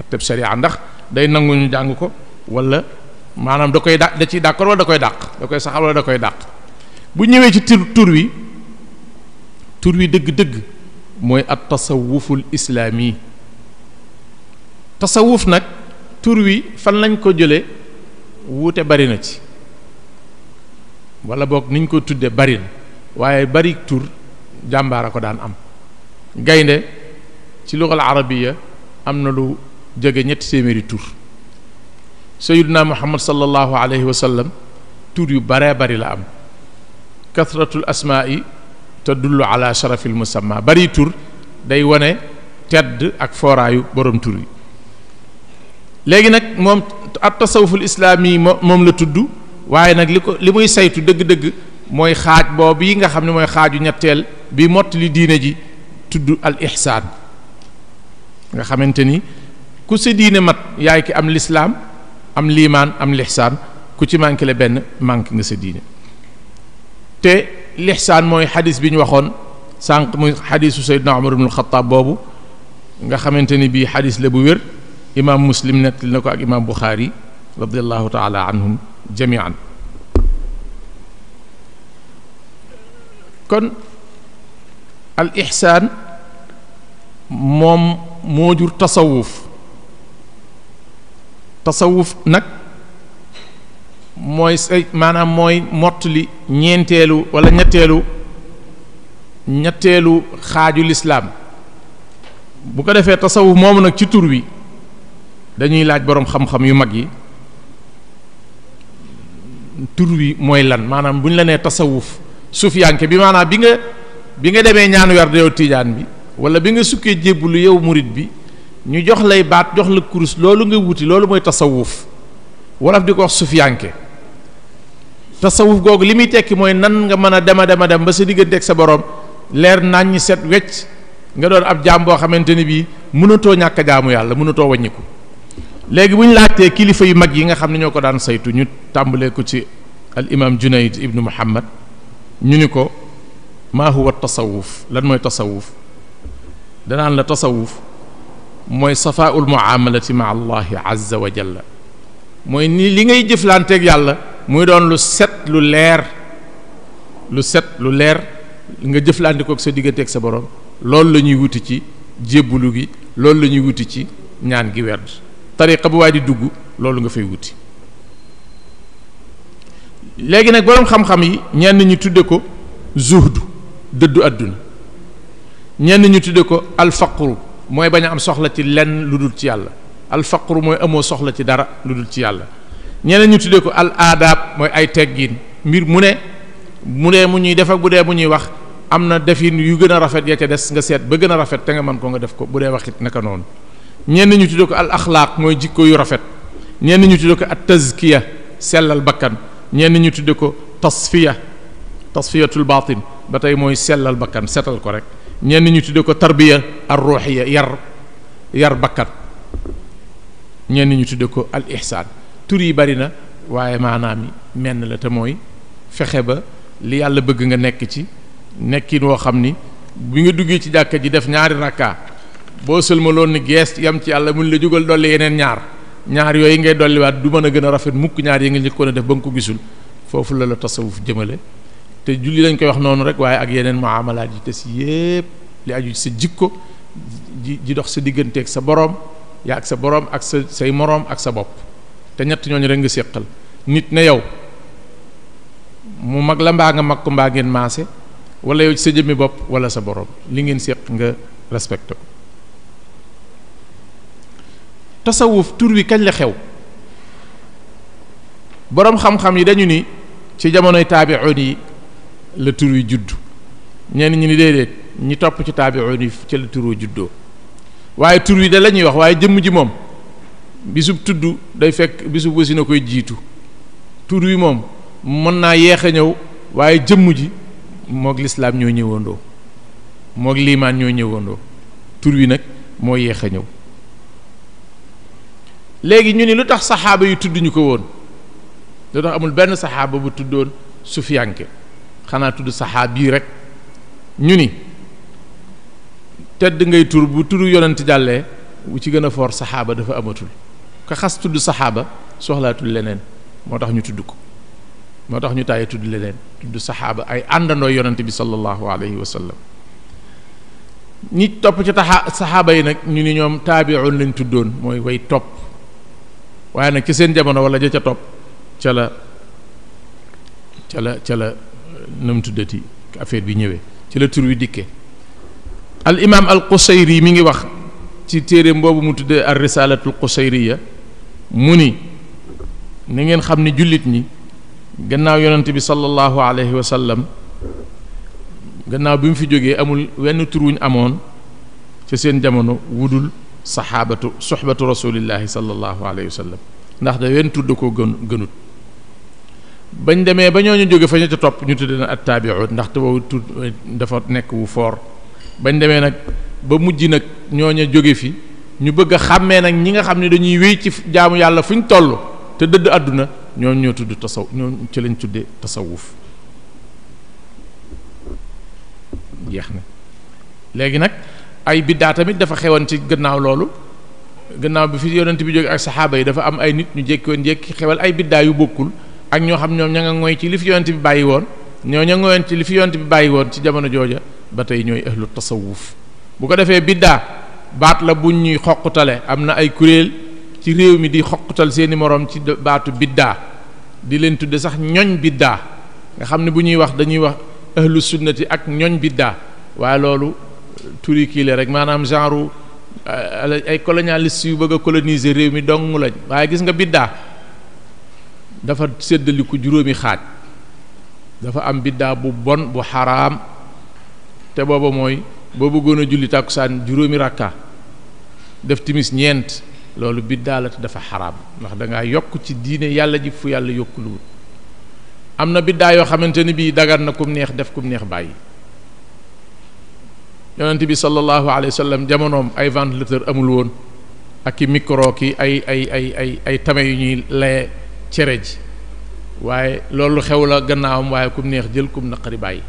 atteb sharia ndax day nangu ñu jàng ko wala maanaam da ciy d'accord wala da koy dàq da koy saxal wala da koy dàq bu ñëwee ci tur wi dëgg-dëgg mooy at tasawuful islaami tasawuf nag tur wi fan lañ ko jële wuute bari na ci wala boog niñ ko tudde bari na waaye bari tur jàmbaara ko daan am gaynde ci lugal arabiya am na lu jege 700 tur sayyiduna muhammad sallallahu alayhi wa sallam tur yu baree bari la am kathratul asmaa'i tadullu ala sharafil musamma bari tur day wane tedd ak fooraayu borom tur yi léegi nag moom at tasawuful islaami moom la tudd waaye nag li muy saytu dëgg-dëgg mooy xaaj boobu yi nga xam ne mooy xaaju ñetteel bi mottali diine ji tudd al ihsaan nga xamante ni ku sa diine mat yaay ki am lislaam am liimaan am lihsaan ku ci manqué le benn manqué nga sa diine te lihsaan mooy xadis bi ñu waxoon sànq muy xadisu sayyidna Umar ibn al-Khattab boobu nga xamante ni bii xadis la bu wér imaam Muslim nettali na ko ak imaam Bukhari radiyallahu taala anhum jamian kon al ihsaan moom moo jur tasawuf nag mooy say maanaam mooy mottali ñeenteelu wala ñetteelu xaaju lislaam bu ko defee tasawuf moomu nag ci tur wi dañuy laaj boroom xam-xam yu mag yi tur wi mooy lan maanaam bu ñu la nee tasawuf sufiyanke bi maanaam bi nga demee ñaan werd yow tiijaan bi wala bi nga sukkee jébbulu yow murit bi ñu jox lay baat jox la kurus loolu nga wuti loolu mooy tasawuf wolof di ko wax sufiyanke tasawuf googu li muy tekki mooy nan nga mën a dem ba sa diggante ak sa borom leer nañ ñi set wecc nga doon ab jaam boo xamante ni bii mënatoo ñàkk a jaamu yàlla mënatoo wàññiku léegi bu ñu laajtee kilifa yu mag yi nga xam ne ñoo ko daan saytu ñu tàmbalee ko ci al imam Junayd ibnu Muhammad ñu ni ko maa huwa tasawuf lan mooy tasawuf danaan la tasawuf mooy safaa'ul muamalati ma allahi azza wa jalla mooy ni li ngay jëflanteeg yàlla muy doon lu set lu leer nga jëflante ko ak sa digganteeg sa borom loolu la ñuy wuti ci jébbulu gi loolu la ñuy wuti ci ñaan gi werd tariqa bu waay di dugg loolu nga fay wuti léegi nag boroom xam-xam yi ñenn ñu tudde ko zuhdu dëddu àdduna ñenn ñu tudde ko alfaqru mooy bañ a am soxla ci lenn lu dul ci yàlla alfaqru mooy amoo soxla ci dara lu dul ci yàlla ñeneen ñu tudde ko al aadaab mooy ay teggiin mbir mu ne mu dee mu ñuy def ak bu dee mu ñuy wax am na defin yu gën a rafet ya ca des nga seet ba gën a rafet te nga mën ko nga def ko bu dee waxit naka noonu ñenn ñu tudde ko al axlaaq mooy jikko yu rafet ñenn ñu tudde ko at tazkiya sellal bakkan ñenn ñu tudde ko tasfiyatul baatin ba tey mooy sellal bakkan setal ko rek ñenn ñu tudde ko tarbiya ar ruuxiya yar bakkan ñenn ñu tudde ko al ihsaan tur yi bari na waaye maanaam yi menn la te mooy fexe ba li yàlla bëgg nga nekk ci nekkin woo xam ni bi nga duggee ci jàkka ji def ñaari rakka boo sëlmaloon ni gees yam ci yàlla mun la jógal dolli yeneen ñaar yooyu ngay dolliwaat du mën a gën a rafet mukk ñaar yi nga njëkkoon a def ba nga ko gisul foofu la tasawuf jëmale te julli lañ koy wax noonu rek waaye ak yeneen muamalaat yi te si yépp li aju sa jikko ji dox sa digganteeg sa boroom yaa ak sa boroom ak say moroom ak sa bopp te ñett ñooñu rek nga séqal nit ne yow mu mag la mbaa nga mag ko mbaa ngeen maase wala yow ci sa jëmmi bopp wala sa borom li ngeen séq nga respecté ko. tasawuf tur wi kañ la xew boroom xam-xam yi dañu ni ci jamonoy taabi'un yi la tur wi judd ñenn ñi ni déedéet ñi topp ci taabi'un yi ci la tur wi juddoo waaye tur wi da la ñuy wax waaye jëmm ji moom bisub tudd day fekk bisub wasi na koy jiitu tur wi moom mën naa yeex a ñëw waaye jëmm ji moog lislaam ñoo ñëwandoo moog liimaan ñoo ñëwandoo tur wi nag moo yeex a ñëw. léegi ñu ni lu tax saxaaba yu tudd ñu ko woon lu tax amul benn saxaaba bu tuddoon sufiyanke xanaa tudd saxaab bii rek ñu ni tedd ngay tur bu turu yonent jàllee bu ci gën a foor saxaaba dafa amatul ka xas tudd saxaaba soxlaatul leneen moo tax ñu tudd ko moo tax ñu tàyyi tudd leneen tudd saxaaba ay àndandoo yonent bi sallallahu alayhi wa sallam ñi topp ci saxaaba yi nag ñu ni ñoom taabi'un lañ tuddoon mooy way topp waaye nag ci seen jamono wala ja ca topp ca la nu mu tuddati affaire bi ñëwee ci la tur wi dikkee al imaam al Qusayri mi ngi wax ci téereem boobu mu tuddee ar risalatul Qusayriya mu ni ni ngeen xam ni jullit ñi gannaaw yonent bi sallallahu alayhi wa sallam gannaaw bi mu fi jógee amul wenn tur wuñ amoon ci seen jamono wudul saxaabatu soxbatu rasulillahi sallallahu alayhi wa sallam ndax da wenn tudd koo gënut bañ demee ba ñooñu jóge fa ñu ca topp ñu tudde na at taabi'un ndax te boobu tudd dafa nekk wu foor bañ demee nag ba mujj nag ñooñu jóge fi ñu bëgg a xàmmee nag ñi nga xam ne dañuy wéy ci jaamu yàlla fu ñu toll te dëdd àdduna ñooñu ñoo tudd ñoo ci lañ tudde tasawuf jeex na léegi nag ay biddaa tamit dafa xewoon ci gannaaw loolu gannaaw bi fi yonent bi jóge ak saxaaba yi dafa am ay nit ñu jékkoon jékki xewal ay biddaa yu bokkul ak ñoo xam ñoom ña nga ngoy ci li fi yonent bi bàyyi woon ñoo ña ngoyoon ci li fi yonent bi bàyyi woon ci jamono jooja ba tey ñooy ahlu tasawuf bu ko defee biddaa baat la buñ ñuy xoqutale am na ay kuréel ci réew mi di xoqutal seeni moroom ci baatu biddaa di leen tudde sax ñoñ biddaa nga xam ne bu ñuy wax dañuy wax ahlu sunnati ak ñoñ biddaa waaye loolu turi kii la rek maanaam genre ay colonialiste yu bëgg a coloniser réew mi dong lañ waaye gis nga biddaa dafa séddaliku juróomi xaaj dafa am biddaa bu bon bu xaraam te booba mooy boo bëggoon a julli tàkkusaan juróomi rakka def timis ñeent loolu biddaa la te dafa xaraam ndax da ngaa yokk ci diine yàlla ji fu yàlla yokkuluwul am na biddaa yoo xamante ni bii dagan na kum neex def kum neex bàyyi yonent bi sallallahu alayhi wa sallam jamonoom ay ventilateur amul woon ak i micro ki ay tame yu ñuy laye cere ji waaye loolu xew la gannaawam waaye kum neex jël kum naqari bàyyi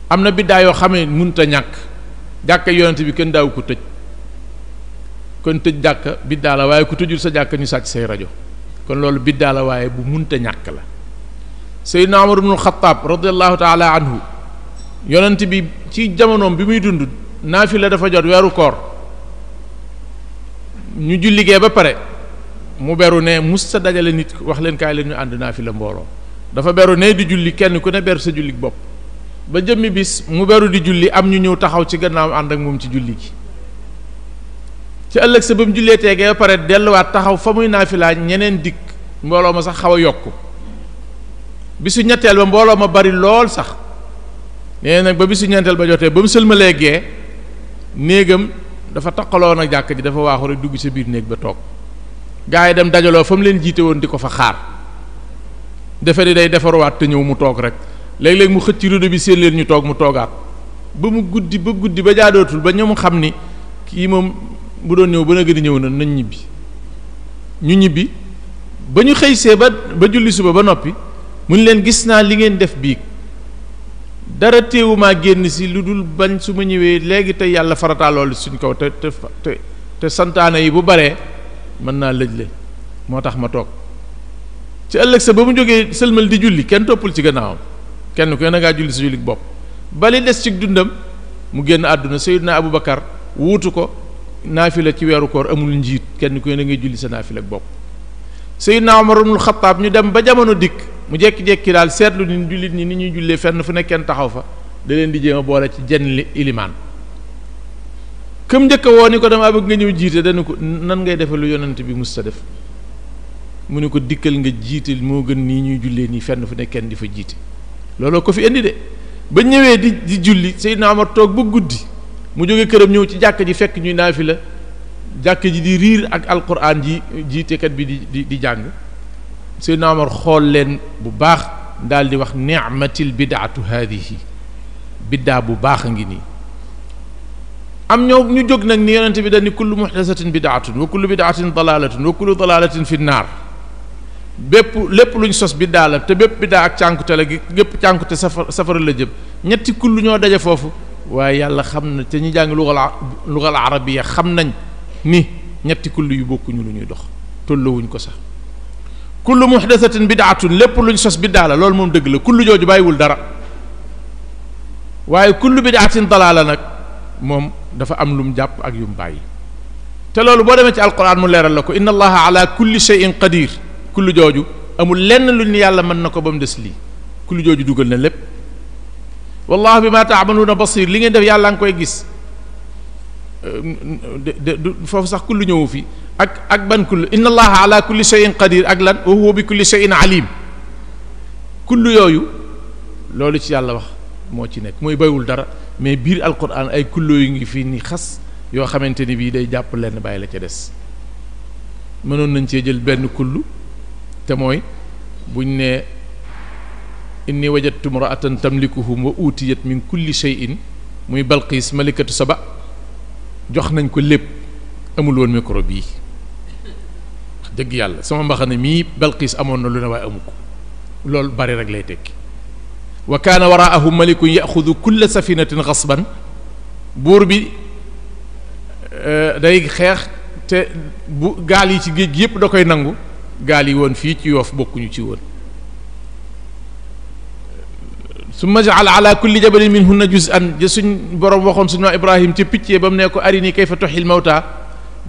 am na biddaa yoo xam ne mënut a ñàkk jàkka yonent bi kenn daaw ko tëj kon tëj jàkka biddaa la waaye ku tëjul sa jàkka ñu sàcc say rajo kon loolu biddaa la waaye bu mënut a ñàkk la Seydina Umar ibnul Xattaab radiyallahu taala anhu yonent bi ci jamonoom bi muy dund naafila dafa jot weeru koor ñu julligee ba pare mu beru ne musta dajale nit wax leen kaay leen ñu ànd naafila mbooloo dafa beru ne di julli kenn ku ne beru sa jullik bopp ba jëmmi bis mu beru di julli am ñu ñëw taxaw ci gannaaw ànd ak moom ci julli gi ci ëllëg sa ba mu jullee teegee ba pare delluwaat taxaw fa muy naafilaa ñeneen dikk mbooloo ma sax xaw a yokku bisu ñetteel ba mbooloo ma bari lool sax nee nag ba bisu ñeenteel ba jotee ba mu sëlmalee gee néegam dafa taqaloon ak jàkk ji dafa waaxu rek dugg sa biir néeg ba toog gaa yi dem dajaloo fa mu leen jiite woon di ko fa xaar defe ni day defaruwaat te ñëw mu toog rek léeg-léeg mu xëcc rido bi seen leen ñu toog mu toogaat ba mu guddi ba jaadootul ba ñoom xam ni kii moom bu doon ñëw ba na gën a ñëw na nañ ñibbi ñu ñibbi ba ñu xëysee ba julli suba ba noppi mun leen gis naa li ngeen def biig dara téewumaa génn si lu dul bañ su ma ñëwee léegi tey yàlla farataal loolu suñ kaw te santaane yi bu baree mën naa lëjle moo tax ma toog ci ëllëg sa ba mu jógee sëlmal di julli kenn toppul ci gannaawam kenn ku ne ngaa julli sa jullik bopp bali des ci dundam mu génn àdduna Seydina Aboubacar wuutu ko naafila ci weeru koor amul njiit kenn ku ne ngay julli sa naafila ak bopp Seydina Umar ibnul Xattaab ñu dem ba jamono dikk mu jekki-jekki daal seetlu ni jullit ñi ni ñuy jullee fenn fu nekkeen taxaw fa da leen di jéem a boole ci jenn ilimaan këm njëkk a woo ni ko dama bëgg nga ñëw jiite dana ko nan ngay defe lu yonent bi musta def mu ne ko dikkal nga jiite moo gën nii ñuy jullee nii fenn fu nekkeen di fa jiite looloo ko fi indi de ba ñëwee di julli Seydina Omar toog ba guddi mu jóge këram ñëw ci jàkk ji fekk ñuy naafila jàkk ji di riir ak alquran ji jiitekat bi di jàng Seydina Omar xool leen bu baax daal di wax ni'matil bid'atu haadihi biddaa bu baax a ngi nii am ñu jóg nag ni yonente bi dañ ni kullu muhdasatin bid'atun wa kullu bid'atin dalalatun wa kullu dalalatin fi naar lépp luñ sos biddaa la te bépp biddaa ak cànkute la gi gépp cànkute safara la jëm ñetti kullu ñoo daje foofu waaye yàlla xam na te ñu jàng lugal arabiya xam nañ ni ñetti kullu yu bokkuñu lu ñuy dox tolluwuñ ko sax kullu muhdathatin bid'atun lépp luñ sos biddaa la loolu moom dëgg la kullu jooju bàyyiwul dara waaye kullu bid'atin dalaala nag moom dafa am lum jàpp ak yum bàyyi te loolu boo demee ci alquran mu leeral la ko inna allaha ala kulli shay'in qadir kullu jooju amul lenn lu ni yàlla mën na ko ba mu des lii kullu jooju dugal na lépp wallahu bima ta'maluna basir li ngeen def yàlla nga koy gis foofu sax kullu ñëwu fi ak ban kullu inna allaha ala kulli shay'in qadir ak lan wa huwa bi kulli shay'in alim kullu yooyu loolu ci yàlla wax moo ci nekk mooy baywul dara mais biir alquran ay kullu yu ngi fii ni xas yoo xamante ni bii day jàpp lenn bàyyi la ca des mënoon nañ cee jël benn kullu te mooy buñ ne inni wajadtu imra'atan tamlikuhum wa utiyat min kulli shay'in muy Balqiis malikatu Saba jox nañ ko lépp amul woon micro bii dëgg yàlla sama mbaxane mii Balqiis amoon na lu ne waaye amu ko loolu bari rek lay tekki wa kaana waraahum malikun yaxudu kulla safinatin xasban buur bi day xeex te bu gaal yi ci géej gi yépp da koy nangu gaal yi woon fii ci Yoof bokkuñu ci woon summa jaala ala kulli jabalin minhunna juz'an ja suñ borom waxoon suñu Ibrahim ca piccee ba mu ne ko arini kayfa tuhyil mawta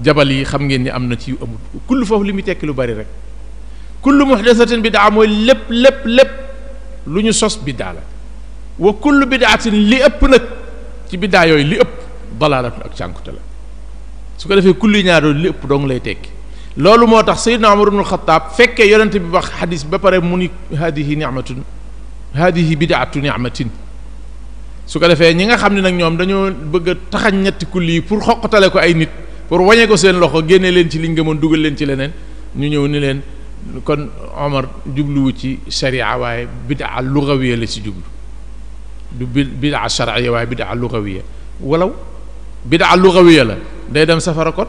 jabal yi xam ngeen ni am na ci amul kullu foofu li muy tekki lu bari rek kullu muhdathatin bid'a mooy lépp lu ñu sos biddaa la wa kullu bid'atin li ëpp nag ci biddaa yooyu li ëpp dalaalatu ak cànkute la su ko defee kullu ñaar li ëpp dong lay tekki loolu moo tax Seydina Umar ibn Xattaab fekkee yonent bi wax xadis ba pare mu ni haadihi bid'atu ni'matin su ko defee ñi nga xam ne nag ñoom dañoo bëgg a taxañ ñetti kulli yi pour xoqatale ko ay nit pour wañee ko seen loxo génne leen ci liñ gëmoon dugal leen ci leneen ñu ñëw ni leen kon Omar jubluwu ci sharia waaye bid'a lugawiya la ci jublu du bid'a shar'iyya waaye bid'a lugawiya walaw bid'a lugawiya la day dem safara kon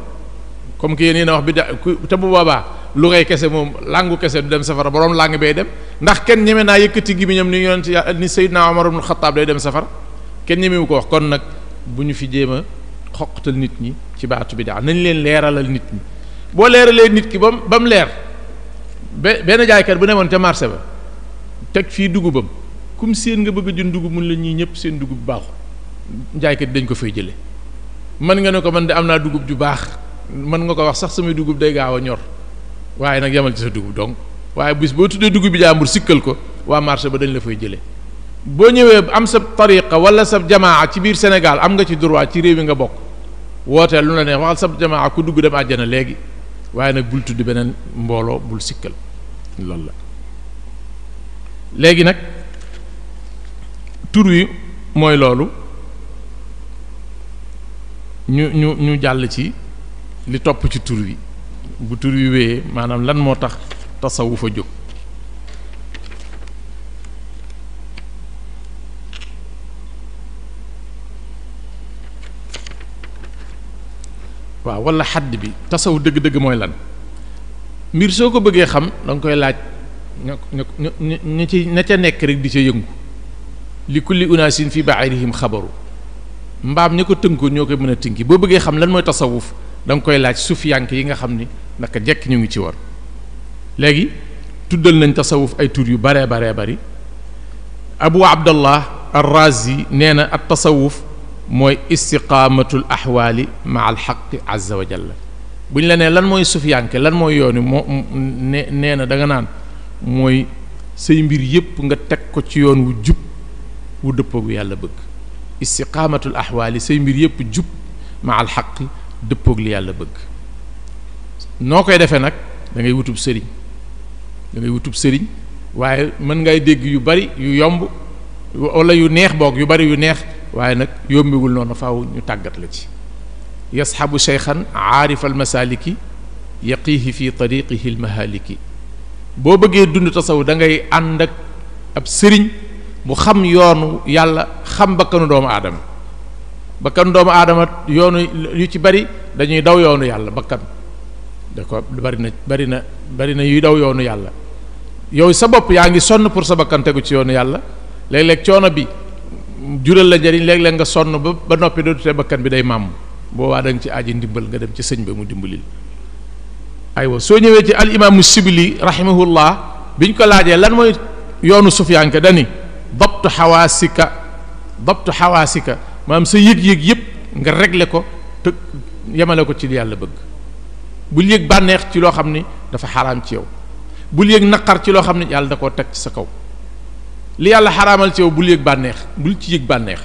comme que yéen a wax bid'a te bu boobaa lugay kese moom langu kese du dem safara borom lang bay dem ndax kenn ñeme naa yëkkati gi mi ñoom ni yonent ni Seydina Omar ibn Khattab day dem safara kenn ñemewu ko wax kon nag bu ñu fi jéem a xoqatal nit ñi ci baatu bid'a nañ leen leeralal nit ñi boo leeralee nit ki ba mu leer benn jaaykat bu newoon ca marché ba teg fii dugubam kum seen nga bëgg a jënd dugub mun la ñii ñëpp seen dugub baaxul jaaykat dañ ko fay jële mën nga ne ko man de am naa dugub ju baax mën nga ko wax sax samay dugub day gaaw a ñor waaye nag yamal ci sa dugub donc waaye bis boo tuddee dugub bi jàmbur sikkal ko waa marché ba dañ la fay jële boo ñëwee am sa tariqa wala sa jamaa ci biir Sénégal am nga ci droit ci réew yi nga bokk wooteel lu la neex waxal sa jamaa ku dugg dem àjjana léegi waaye nag bul tudd beneen mbooloo bul sikkal loolu la léegi nag tur wi mooy loolu ñu jàll ci li topp ci tur wi bu tur wi wéyee maanaam lan moo tax tasawuf a jóg waaw wala xadd bi tasawuf dëgg-dëgg mooy lan mbir soo ko bëggee xam da nga koy laaj ña ca nekk rek di ca yëngu li kulli unaasin fi ba'irihim xabaru mbaam ña ko tënkoon ñoo koy mën a tënki boo bëggee xam lan mooy tasawuf da nga koy laaj sufiyank yi nga xam ni naka jekk ñu ngi ci war léegi tuddal nañ tasawuf ay tur yu baree bari Abu Abdallah ar-Razi nee na at tasawuf mooy istiqaamatul axwaali ma al xaqi azza wa jalla buñ la nee lan mooy sufiyanke lan mooy yoonu moo nee na da nga naan mooy say mbir yépp nga teg ko ci yoon wu jub wu dëppoog yàlla bëgg istiqaamatul ahwaali say mbir yépp jub ma al xaqi dëppoog li yàlla bëgg noo koy defee nag da ngay wutub sëriñ waaye mën ngay dégg yu bari yu yomb wala yu neex boog yu bari yu neex waaye nag yombiwul noonu faaw ñu tàggat la ci yasxabu cheykhan aarif almasaliki yaqihi fi tariqihi almahaliki boo bëggee dund tasawuf da ngay ànd ak ab sëriñ bu xam yoonu yàlla xam bakkanu doomu aadama yoonu yu ci bari dañuy daw yoonu yàlla bakkan da ko bari na yuy daw yoonu yàlla yow sa bopp yaa ngi sonn pour sa bakkan tegu ci yoonu yàlla léeg-léeg coono bi jural la njëriñ léeg-léeg nga sonn ba noppi dootu te bakkan bi day màmm boobaa da nga ci aji ndimbal nga dem ci sëñ ba mu dimbalil aywa soo ñëwee ci al imaamu Sibili rahimahullah biñ ko laajee lan mooy yoonu sufiyanke dani dabtu xawaasika maanaam sa yëg-yëg yëpp nga régler ko te yemale ko ci li yàlla bëgg bul yëg bànneex ci loo xam ni dafa xaraam ci yow bul yëg naqar ci loo xam ne yàlla da koo teg ci sa kaw li yàlla xaraamal ci yow bul yëg bànneex bul ci yëg bànneex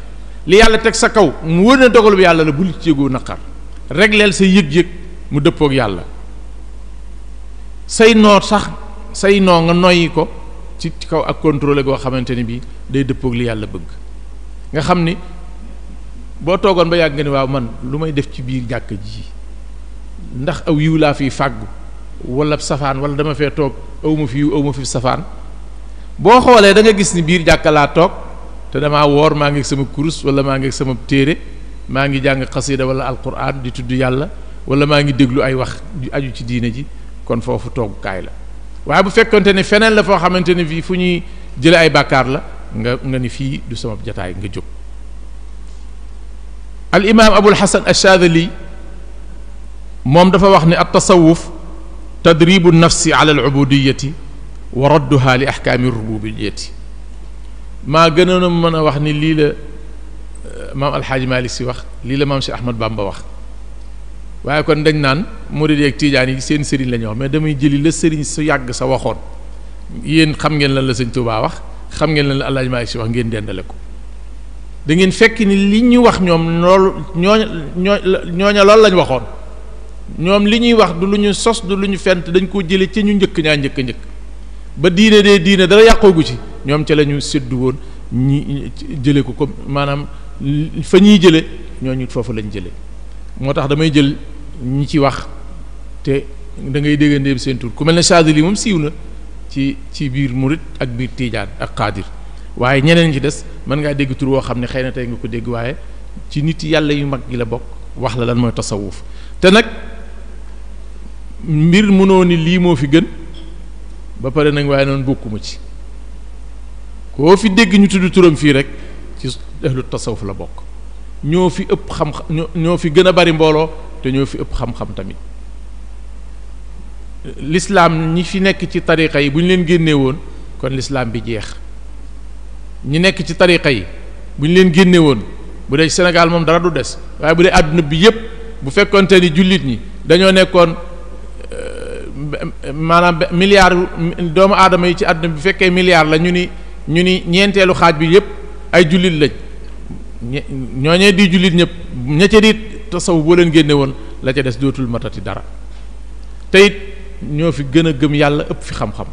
li yàlla teg sa kaw mu wër na dogal bi yàlla la bul ci yëgoo naqar regleel sa yëg-yëg mu dëppoog yàlla say noo nga noyyi ko ci kaw ak contrôlé goo xamante ni bii day dëppoog li yàlla bëgg nga xam ni boo toogoon ba yàgg nga ni waaw man lu may def ci biir jàkk ji ndax aw yiw laa fiy fàggu wala safaan wala dama fee toog awma fi yiw awma fi safaan boo xoolee da nga gis ni biir jàkka laa toog te damaa woor maa ngi sama kurus wala maa ngi sama téere maa ngi jàng xasida wala alquran di tudd yàlla wala maa ngi déglu ay wax yu aju ci diine ji kon foofu toogukaay la waaye bu fekkonte ne feneen la foo xamante ne fii fu ñuy jële ay bàkkaar la nga ni fii du sama jataay nga jóg al imam abul hasan ash-Shadhili moom dafa wax ne at tasawuf tadribu nafsi ala al ubudiyati wa radduha li ahkaami rububiyati maa gënoon a mën a wax ni lii la maam alxaaji Malik Si wax lii la maam si Ahmad Bamba wax waaye kon dañ naan murid ak tiijaan yi seen sëriñ la ñu wax mais damay jëli la sëriñ su yàgg sa waxoon yéen xam ngeen lan la sëñ Tuubaa wax xam ngeen lan la alxaaji Malik Si wax ngeen dendale ko da ngeen fekk ni li ñu wax ñoom loolu ñooña loolu lañ waxoon ñoom li ñuy wax du lu ñu sos du lu ñu fent dañ koo jële ca ñu njëkk ñaa njëkk ba diine dee diine dara yàqoogu ci ñoom ca la ñu séddu woon ñi jële ko comme maanaam fa ñuy jële ñooñu foofu lañ jële moo tax damay jël ñi ci wax te da ngay déggandeem seen tur ku mel ne Chadili moom siiw na ci biir murit ak biir tiijaan ak xaadir waaye ñeneen ci des mën ngaa dégg tur woo xam ne xëy na tey nga ko dégg waaye ci nit yàlla yu mag gi la bokk wax la lan mooy tasawuf te nag mbir mënoo ni lii moo fi gën ba pare nag waaye noonu bokkuma ci koo fi dégg ñu tudd turam fii rek ci ahlu tasawuf la bokk ñoo fi ëpp xam-xam ñoo fi gën a bari mbooloo te ñoo fi ëpp xam-xam tamit l'islam ñi fi nekk ci tariqa yi bu ñu leen génnee woon kon l'islam bi jeex ñi nekk ci tariqa yi bu ñu leen génne woon bu dee Sénégal moom dara du des waaye bu dee àdduna bi yépp bu fekkonte ni jullit ñi dañoo nekkoon maanaam milliard doomu aadama yi ci àdduna bi bu fekkee milliard la ñu ni ñeenteelu xaaj bi yépp ay jullit lañ ñooñee di jullit ñëpp ña ca di tasawuf boo leen génne woon la ca des dootul matati dara te it ñoo fi gën a gëm yàlla ëpp fi xam-xam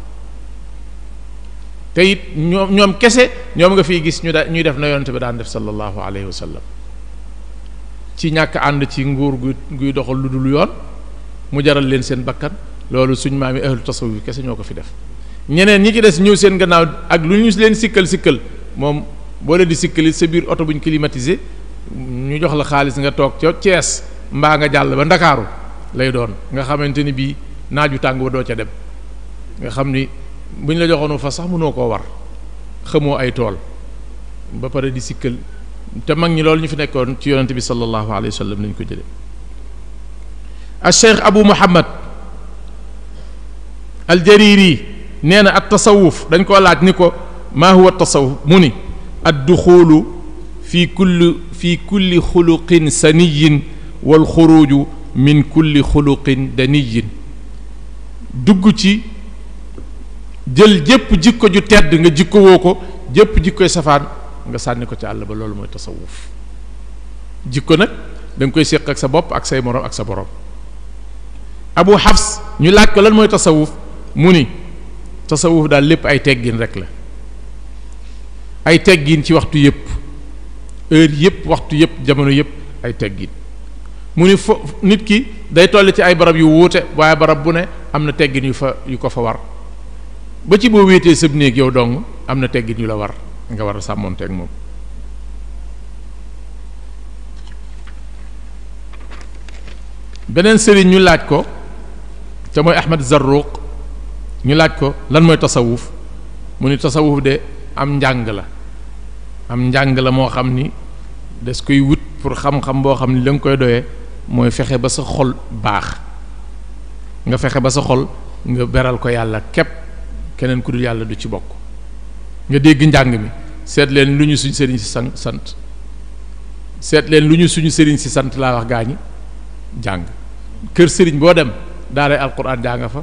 te it ñoom kese ñoom nga fiy gis ñuy def na yonent bi daan def sallallahu alayhi wa sallam ci ñàkk ànd ci nguur guy doxal lu dul yoon mu jaral leen seen bakkan loolu suñ maam yi ahlu tasawuf kese ñoo ko fi def ñeneen ñi ci des ñëw seen gannaaw ak lu ñu leen sikkal moom boo leen di sikkali sa biir oto bu ñu climatisé ñu jox la xaalis nga toog ca Thiès mbaa nga jàll ba Ndakaaru lay doon nga xamante ni bii naaju tàng ba doo ca dem nga xam ni bu ñu la joxoonu fa sax mënoo koo war xamoo ay tool ba pare di sikkal te mag ñi loolu ñu fi nekkoon ci yonente bi sallallahu alayhi wa sallam nañ ko jële al cheikh Abu Muhammad al Jariri nee na at tasawuf dañ koo laaj ni ko maa huwa tasawuf mu ni ad duxulu fi kulli xuluqin saniyin wal xuruju min kulli xuluqin daniyin dugg ci jël jépp jikko ju tedd nga jikko woo ko jépp jikkoy safaan nga sànni ko ci àll ba loolu mooy tasawuf jikko nag da nga koy séq ak sa bopp ak say morom ak sa borom Abu Hafs ñu laaj ko lan mooy tasawuf mu ni tasawuf daal lépp ay teggin rek la ay teggin ci waxtu yépp heure yépp waxtu yépp jamono yépp ay teggin mu ni fo nit ki day toll ci ay barab yu wuute waaye barab bu ne am na teggin yu ko fa war ba ci boo wéetee sëb néeg yow dong am na teggin yu la war nga war a sàmmoonte ak moom beneen sëriñ ñu laaj ko te mooy Ahmad Zarruq ñu laaj ko lan mooy tasawuf mu ni tasawuf de am njàng la moo xam ni des koy wut pour xam-xam boo xam ni la nga koy doyee mooy fexe ba sa xol baax nga fexe ba sa xol nga beral ko yàlla képp keneen ku dul yàlla du ci bokk nga dégg njàng mi seet leen lu ñu suñu sëriñ si sant seet leen lu ñu suñu sëriñ si sant laa wax gaañi jàng kër sëriñ boo dem daaray alquran jàng fa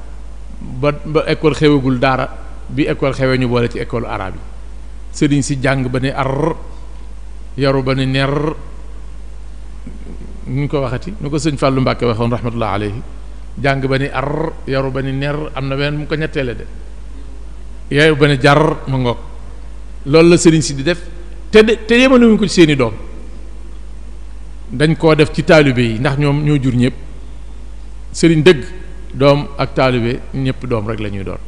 ba école xewagul daara bi école xewee ñu boole ci école arabe yi sëriñ si jàng ba ne ar yaru ba ne ner ñu ko waxati nu ko sëñ Fàllu Mbàkke waxoon rahmatullah alayhi jàng ba ni ar yaru ba ni ner am na benn mu ko ñetteele de yaru ba ni jar ma ngoog loolu la sëriñ si di def te yemanuñu ko ci seeni doom dañ koo def ci taalibe yi ndax ñoom ñoo jur ñëpp sëriñ dëgg doom ak taalibe ñëpp doom rek la ñuy doon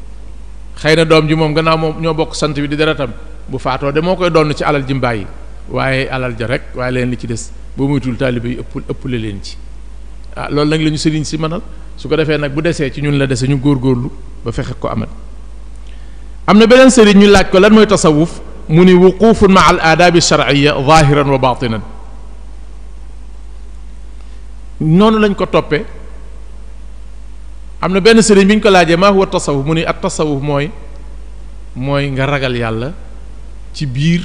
xëy na doom ji moom gannaaw moom ñoo bokk sant bi di deretam bu faatoo de moo koy doon ci alal ji mbàyyi waaye alal ja rek waaye leen li ci des boo muytul taalibe yi ëppale leen ci loolu nag la ñu sëriñ si mënal su ko defee nag bu desee ci ñun la dese ñu góorgóorlu ba fexe ko amal am na beneen sëriñ ñu laaj ko lan mooy tasawuf mu ni wuqufun ma al aadaabi shar'iyya zahiran wa batinan noonu lañ ko toppee am na benn sëriñ bi ñu ko laajee maa huwa tasawuf mu ni at tasawuf mooy nga ragal yàlla ci biir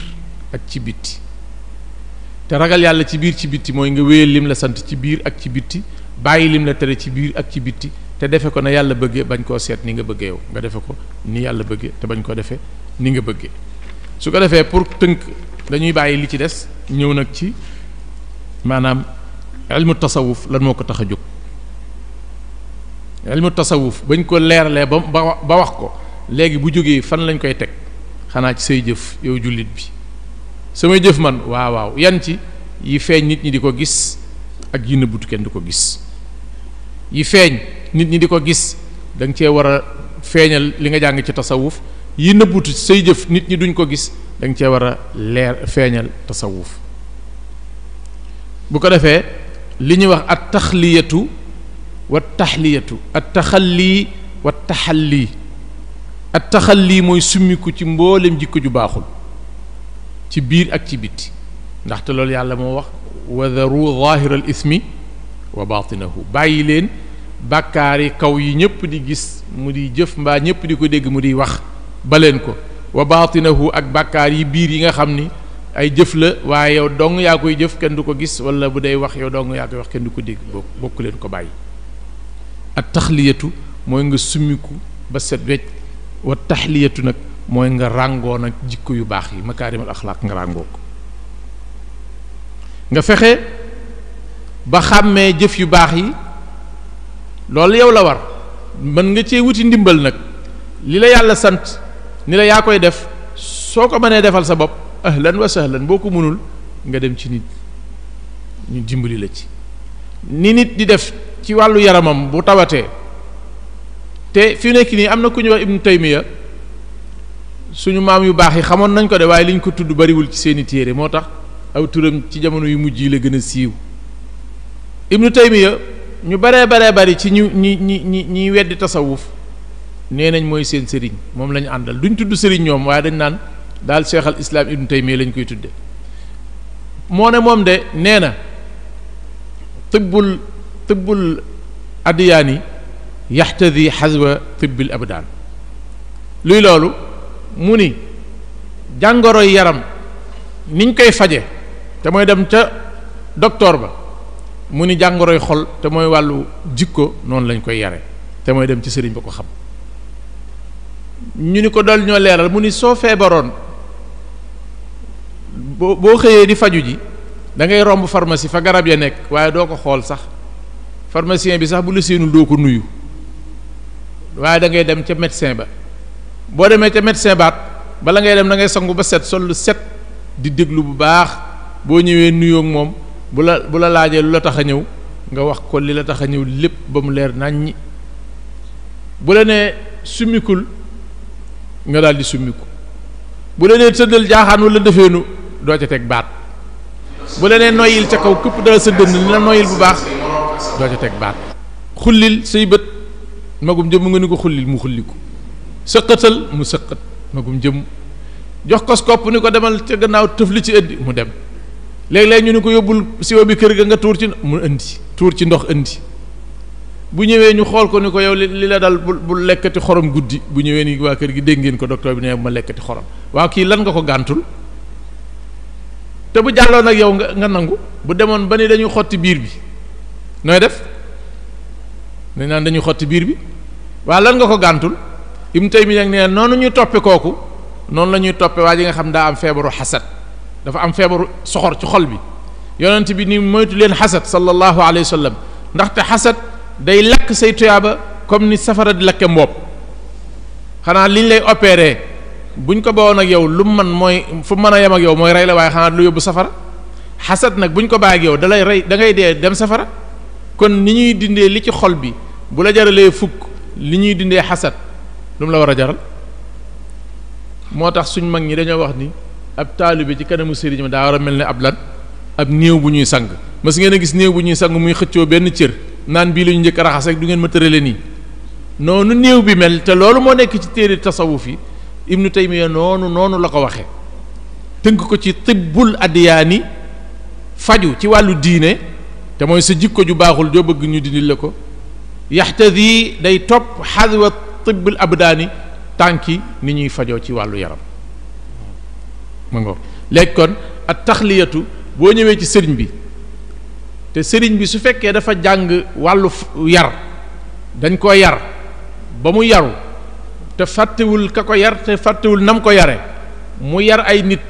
ak ci bitti te ragal yàlla ci biir ci bitti mooy nga wéyal lim la sant ci biir ak ci bitti bàyyi lim la tere ci biir ak ci bitti te defe ko na yàlla bëggee bañ koo seet ni nga bëggee yow nga defe ko ni yàlla bëggee te bañ koo defee ni nga bëggee su ko defee pour tënk dañuy bàyyi li ci des ñëw nag ci maanaam ilmu tasawuf lan moo ko tax a jóg ilmu tasawuf bañ ko leeralee ba wax ko léegi bu jógee fan lañ koy teg xanaa ci say jëf yow jullit bi samay jëf man waaw yan ci yi feeñ nit ñi di ko gis ak yi nëbbutu kenn du ko gis yi feeñ nit ñi di ko gis da nga cee war a feeñal li nga jàng ci tasawuf yi nëbbutu say jëf nit ñi duñ ko gis da nga cee war a leer feeñal tasawuf bu ko defee li ñuy wax at taxliyatu wa taxliyatu at taxalli wa taxalli at taxalli mooy summiku ci mboolem jikko ju baaxul ci biir ak ci bitti ndaxte loolu yàlla moo wax wa daru zahira al ismi wa batinahu bàyyi leen bàkkaari kaw yi ñëpp di gis mu di jëf mbaa ñëpp di ko dégg mu di wax baleen ko wa batinahu ak bàkkaar yi biir yi nga xam ni ay jëf la waaye yow dong yaa koy jëf kenn du ko gis wala bu day wax yow dong yaa koy wax kenn du ko dégg bokku leen ko bàyyi at taxliyatu mooy nga summiku ba set wecc wa taxliyatu nag mooy nga ràngoo nag jikko yu baax yi makaarimal axlaaq nga ràngoo ko nga fexe ba xàmmee jëf yu baax yi loolu yow la war mën nga cee wuti ndimbal nag li la yàlla sant ni la yaa koy def soo ko mënee defal sa bopp ahlan wa sahlan boo ko mënul nga dem ci nit ñu dimbali la ci ni nit di def ci wàllu yaramam bu tawatee te fi nekk nii am na ku ñuy wax Ibnu Taymiya suñu maam yu baax yi xamoon nañ ko de waaye liñ ko tudd bariwul ci seeni téere moo tax aw turam ci jamono yu mujj yi la gën a siiw Ibnu Taymiya ñu baree bari ci ñi weddi tasawuf nee nañ mooy seen sëriñ moom lañu àndal duñ tudd sëriñ ñoom waaye dañ naan daal cheikh al islam Ibnu Taymiya lañ koy tudde moo ne moom de nee na tibbul adiyaani yaxtadi xaswa tibbil abdaan luy loolu mu ni jàngoroy yaram niñ koy faje te mooy dem ca docteur ba mu ni jàngoroy xol te mooy wàllu jikko noonu lañ koy yare te mooy dem ci sëriñ ba ko xam. ñu ni ko dal ñoo leeral mu ni soo feebaroon boo xëyee di faju ji da ngay romb pharmacie fa garab ya nekk waaye doo ko xool sax pharmacien bi sax bu la séenul doo ko nuyu waaye da ngay dem ca médecin ba. boo demee ca médecin baat bala ngay dem da ngay sangu ba set sol lu set di déglu bu baax boo ñëwee nuyoo ak moom bu la laajee lu la tax a ñëw nga wax ko li la tax a ñëw lépp ba mu leer naññi. bu la nee summikul nga daal di summiku bu la nee tëddal jaaxaan wala defeenu doo ca teg baat bu la nee noyyil ca kaw këpp dala sa dënn ni la noyyil bu baax doo ca teg baat. xullil say bët magum jëm nga ni ko xullil mu xulliku sëqatal mu sëqat magum jëm jox ko kopp ni ko demal ca gannaaw tëf li ci indi mu dem léeg-léeg ñu ni ko yóbbul siwo bi kër ga nga tuur ci mu indi tuur ci ndox indi bu ñëwee ñu xool ko ni ko yow li la dal bu lekkati xorom guddi bu ñëwee ni waa kër gi dégg ngeen ko docteur bi ne bu ma lekkati xorom waaw kii lan nga ko gàntul te bu jàlloon nag yow nga nangu bu demoon ba ni dañuy xotti biir bi nooy def dañ naan dañuy xotti biir bi waaw lan nga ko gàntul Ibn Taymiyya nag nee noonu ñuy toppe kooku noonu la ñuy toppe waa ji nga xam daa am feebaru xasad dafa am feebaru soxor ci xol bi yonent bi ni moytu leen xasad sallallahu alayhi wa sallam ndaxte xasad day lakk say tuyaaba comme ni safara di lakke mboob xanaa liñ lay opéré buñ ko bawoon ak yow lu mu man mooy fu mën a yem ak yow mooy rey la waaye xanaa lu yóbbu safara xasad nag buñ ko bàyyi ak yow da lay rey da ngay dee dem safara kon ni ñuy dindee li ci xol bi bu la jaralee fukk li ñuy dindee xasad lu mu la war a jaral moo tax suñ mag ñi dañoo wax ni ab taalibe ci kanamu sëriñ ma daa war a mel ne ab lan ab néew bu ñuy sang mas ngeen a gis néew bu ñuy sang muy xëccoo benn cër naan bii la ñu njëkk a raxas rek du ngeen ma tërale nii noonu néew bi mel te loolu moo nekk ci téere tasawuf yi Ibnu Taymiyya noonu la ko waxee tënk ko ci tibbul addiyaani faju ci wàllu diine te mooy sa jikko ju baaxul joo bëgg ñu dindil la ko yaxtadi day topp xadwa tibbul abdaani tànki ni ñuy fajoo ci wàllu yaram ma ngo léegi kon ak taxliyatu boo ñëwee ci sëriñ bi te sëriñ bi su fekkee dafa jàng wàllu yar dañ ko yar ba mu yaru te fàttewul ka ko yar te fàttewul nam ko yare mu yar ay nit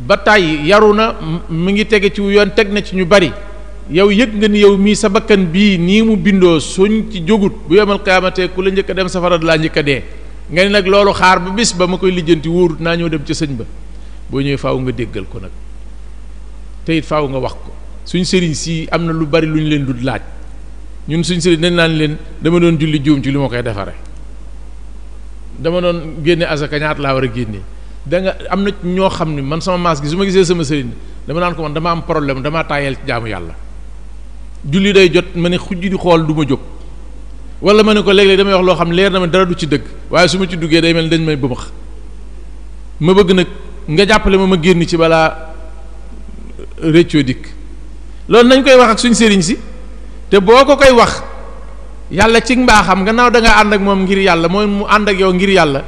ba tàyyi yaru na mi ngi tege ci yoon teg na ci ñu bari yow yëg nga ni yow mii sa bakkan bii nii mu bindoo suñ ci jógut bu yomal qiyaamatee ku la njëkk a dem safara laa njëkk a dee nga ni nag loolu xaar ba bis ba ma koy lijjanti wóorut naa ñëw dem ca sëñ ba boo ñëwee faaw nga déggal ko nag te it faaw nga wax ko suñ sëriñ si am na lu bari lu ñu leen dul laaj ñun suñ sëriñ dañ naan leen dama doon julli juum ci li ma koy defare dama doon génne asaka ñaat laa war a génne da nga am na ñoo xam ne man sama maas gi su ma gisee sama sëriñ dama naan ko man dama am problème dama tàyyeel ci jaamu yàlla julli day jot ma ne xujj di xool du ma jóg wala ma ne ko léeg-léeg damay wax loo xam leer na ma dara du ci dëgg waaye su ma ci duggee day mel dañ may bëmax ma bëgg nag nga jàppale ma génn ci balaa réccoo dikk loolu nañ koy wax ak suñ sëriñ si te boo ko koy wax yàlla ci mbaaxam gannaaw da nga ànd ak moom ngir yàlla mooy mu ànd ak yow ngir yàlla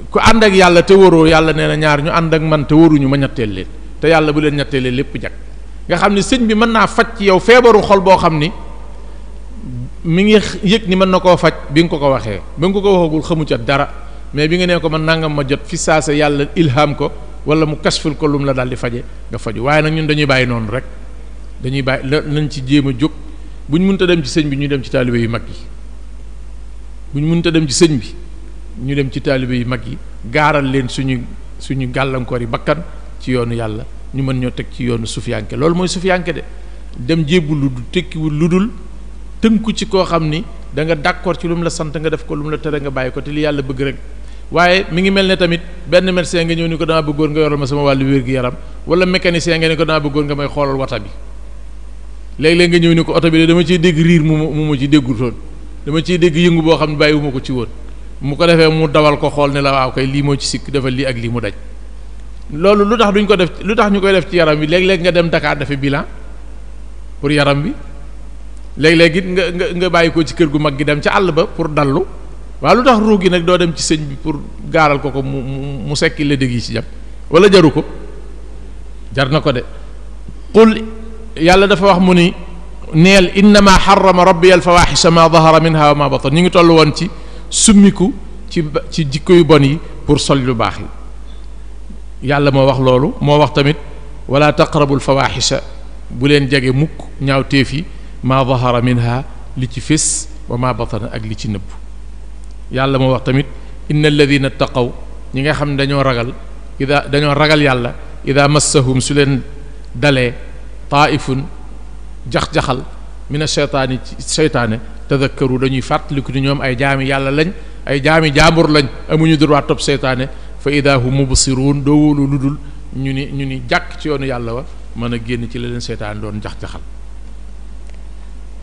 ku ànd ak yàlla te waroo yàlla nee na ñaar ñu ànd ak man te waruñu ma ñetteel leen te yàlla bu leen ñetteelee lépp jag nga xam ne sëñ bi mën naa faj ci yow feebaru xol boo xam ni mi ngi yëg ni mën na koo faj bi nga ko ko waxee ba nga ko ko waxagul xamu ca dara mais bi nga nee ko man nangam ma jot fi saasa yàlla ilham ko wala mu kasful ko lu mu la daal di faje nga faju waaye nag ñun dañuy bàyyi noonu rek dañuy bàyyi nañ ci jéem a jóg bu ñu mënta dem ci sëñ bi ñu dem ci taalibe yu mag yi bu ñu mënta dem ci sëñ bi ñu dem ci taalibe yu mag yi gaaral leen suñu gàllankoor yi bakkan ci yoonu yàlla ñu mën ñoo teg ci yoonu sufiyanke loolu mooy sufiyanke de dem jébbu lu du tekkiwul lu dul tënku ci koo xam ni da nga d'accord ci lu mu la sant nga def ko lu mu la tere nga bàyyi ko te li yàlla bëgg rek waaye mi ngi mel ne tamit benn médecin nga ñëw ni ko damaa bëggoon nga yoral ma sama wàllu wér-gi-yaram wala mécanicien nga ni ko damaa bëggoon nga may xoolal wata bi léeg-léeg nga ñëw ni ko oto bi de dama ciy dégg riir mu ma ci déggutoon dama ciy dégg yëngu boo xam ne bàyyiwuma ko ci woon mu ko defee mu dawal ko xool ne la waaw kay lii moo ci sikk defal lii ak lii mu daj loolu lu tax duñ ko def lu tax ñu koy def ci yaram bi léeg-léeg nga dem Dakar defe bilan pour yaram bi léeg-léeg it nga bàyyi ko ci kër gu mag gi dem ca àll ba pour dallu waaw lu tax ruu gi nag doo dem ci sëñ bi pour gaaral ko mu sekki la dégg yi ci jàpp wala jaru ko jar na ko de qul yàlla dafa wax mu ni neel innama xarama rabbi alfawaxisha ma dahara minha wa ma batan. ñu ngi toll woon ci summiku ci jikko yu bon yi pour sol lu baax yi. yàlla moo wax loolu, moo wax tamit wala taqrabu alfawaxisha, bu leen jege mukk ñaaw téef yi, ma dahara minha, li ci fés, wa ma batana, ak li ci nëbb. yàlla moo wax tamit inna alladina taqaw, ñi nga xam ne dañoo ragal yàlla, ida massahum, su leen dalee taaifun jax-jaxal min asheytaani ci seytaane, tadakkaru, dañuy fàttaliku ni ñoom ay jaami yàlla lañ, ay jaami jaambur lañ, amuñu droit topp seytaane, fa ida hum mubsiruun, doo wóolu lu dul ñu ni jàkk ci yoonu yàlla wa, mën a génn ci la leen seytaane doon jax-jaxal.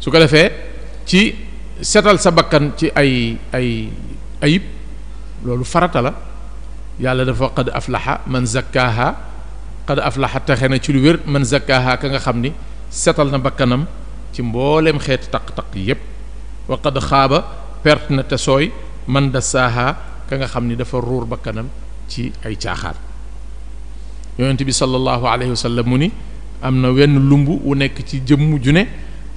su ko defee ci setal sa bakkan ci ay ayib, loolu farata la. yàlla dafa qad aflaha man zakkaaha, qad aflaha texe na ci lu wér man zakkaaha, ka nga xam ni setal na bakkanam ci mboolem xeeti taq-taq yépp. wa qad xaaba perte na te sooy man dassaaha, ka nga xam ni dafa ruur bakkanam ci ay caaxaan. yonent bi sallallahu alayhi wa sallam mu ni am na wenn lumb wu nekk ci jëmm ju ne,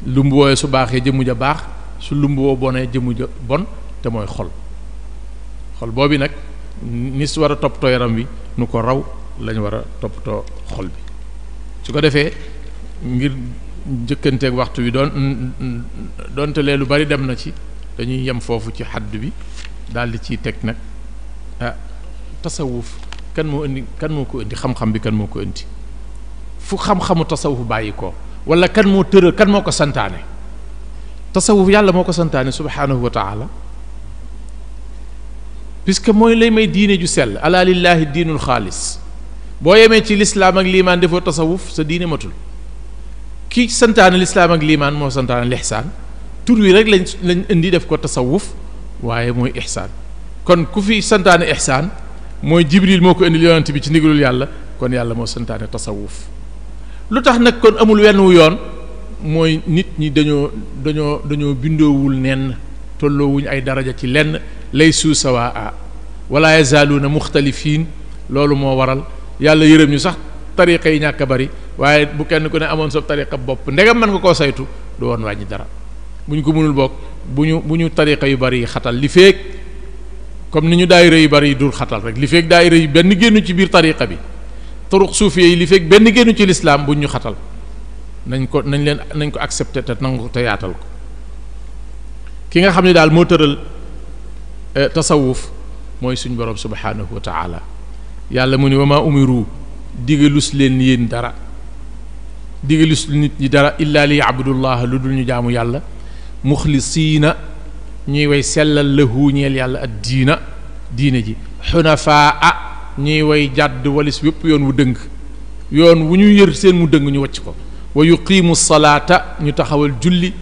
lumb wooye su baaxee jëmmu ja baax, su lumb woo bonee jëmmu ja bon, te mooy xol. xol boobu nag ni su war a toppatoo yaram wi, nu ko raw lañ war a toppatoo xol bi. su ko defee ngir njëkkanteeg waxtu wi doonte lee lu bari dem na ci, dañuy yem foofu ci xadd bi daal di ciy teg nag tasawuf kan moo ko indi, xam-xam bi kan moo ko indi, fu xam-xamu tasawuf bàyyi ko, wala kan moo tëral, kan moo ko santaane. tasawuf yàlla moo ko santaane subhanahu wa taala, puisque mooy lay may diine ju sell. ala lillahi diinul xaalis. boo yemee ci lislaam ak liimaan defoo tasawuf, sa diine matul. ki santaane lislaam ak liimaan moo santaane lixsaan, tur wi rek lañ indi def ko tasawuf, waaye mooy ixsaan. kon ku fi santaane ixsaan, mooy jibril moo ko indil yonent bi ci ndigalul yàlla, kon yàlla moo santaane tasawuf. lu tax nag kon amul wenn wu yoon, mooy nit ñi dañoo bindoowul nenn, tolloowuñ ay daraja ci lenn, laysu sawaa wala yazaaluuna muxtalifiin. loolu moo waral yàlla yërëm ñu sax tariqa yi ñàkk a bari, waaye bu kenn ku ne amoon sa tariqa bopp, ndegam mën nga koo saytu, du woon wàññi dara. bu ñu ko mënul bokk, bu ñu tariqa yu bari yi xatal, li feek comme ni ñu daayira yu bari yi dul xatal rek, li feek daayira yi benn génnu ci biir tariqa bi, turuq suufiya yi li feek benn génnu ci lislaam, buñ ñu xatal, nañ ko accepté te nangu te yaatal ko. ki nga xam ne daal moo tëral tasawuf mooy suñ borom subhanahu wa taala. yàlla mu ni wa maa umiru, digalus leen yéen dara, digalus nit ñi dara, illa li ya'budullaha, lu dul ñu jaamu yàlla, muxlisiina, ñuy way sellal lahu ñeel yàlla ad diine ji, xunafaa, ñuy way jàdd walis wépp yoon wu dëng, yoon wu ñu yër seen mu dëng ñu wacc ko, wa yuqiimu salaata, ñu taxawal julli,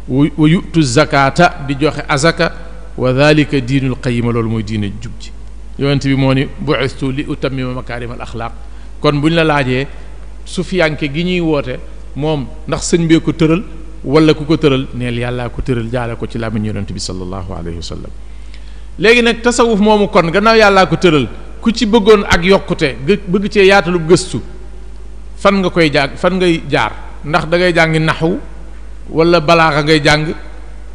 wa yu'tu zakata, di joxe azaka, wa dhalika diinul qayyima, loolu mooy diine jub ji. yonent bi moo ni bu'istu li utammima makaarimal axlaaq. kon buñ la laajee sufiyanke gi ñuy woote moom ndax sëñ bee ko tëral wala ku ko tëral, neel yàllaa ko tëral, jaale ko ci làmmiñ yonent bi sallallahu alayhi wa sallam. léegi nag tasawuf moomu kon gannaaw yàllaa ko tëral, ku ci bëggoon ak yokkute, bëgg cee yaatalu gëstu, fan ngay jaar, ndax da ngay jàngi naxwu wala balaaxa ngay jàng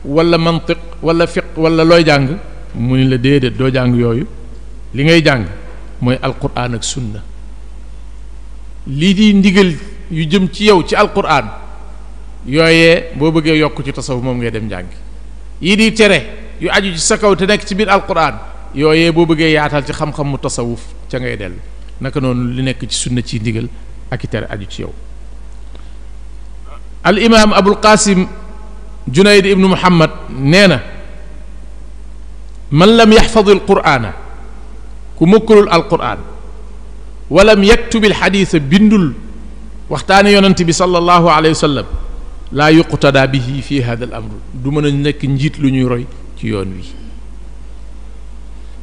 wala mantiq wala fiq wala looy jàng. mu ni la déedéet, doo jàng yooyu. li ngay jàng mooy alquran ak sunna. lii di ndigal yu jëm ci yow ci alquran, yooyee boo bëggee yokk ci tasawuf moom ngay dem jàngi. yii di tere yu aju ci sa kaw te nekk ci biir alquran, yooyee boo bëggee yaatal ci xam-xam mu tasawuf ca ngay dellu. naka noonu li nekk ci sunna ci ndigal ak i tere aju ci yow. al imaam abul qasim junayd ibnu muhammad nee na man lam yaxfad al qur'ana, ku mokkalul al qur'an, walam yaktub al xadiisa, bindul waxtaane yonent bi sallallahu alayhi wa sallam, laa yuqtada bihi fi hada al amr, du mën a nekk njiit lu ñuy roy ci yoon wi.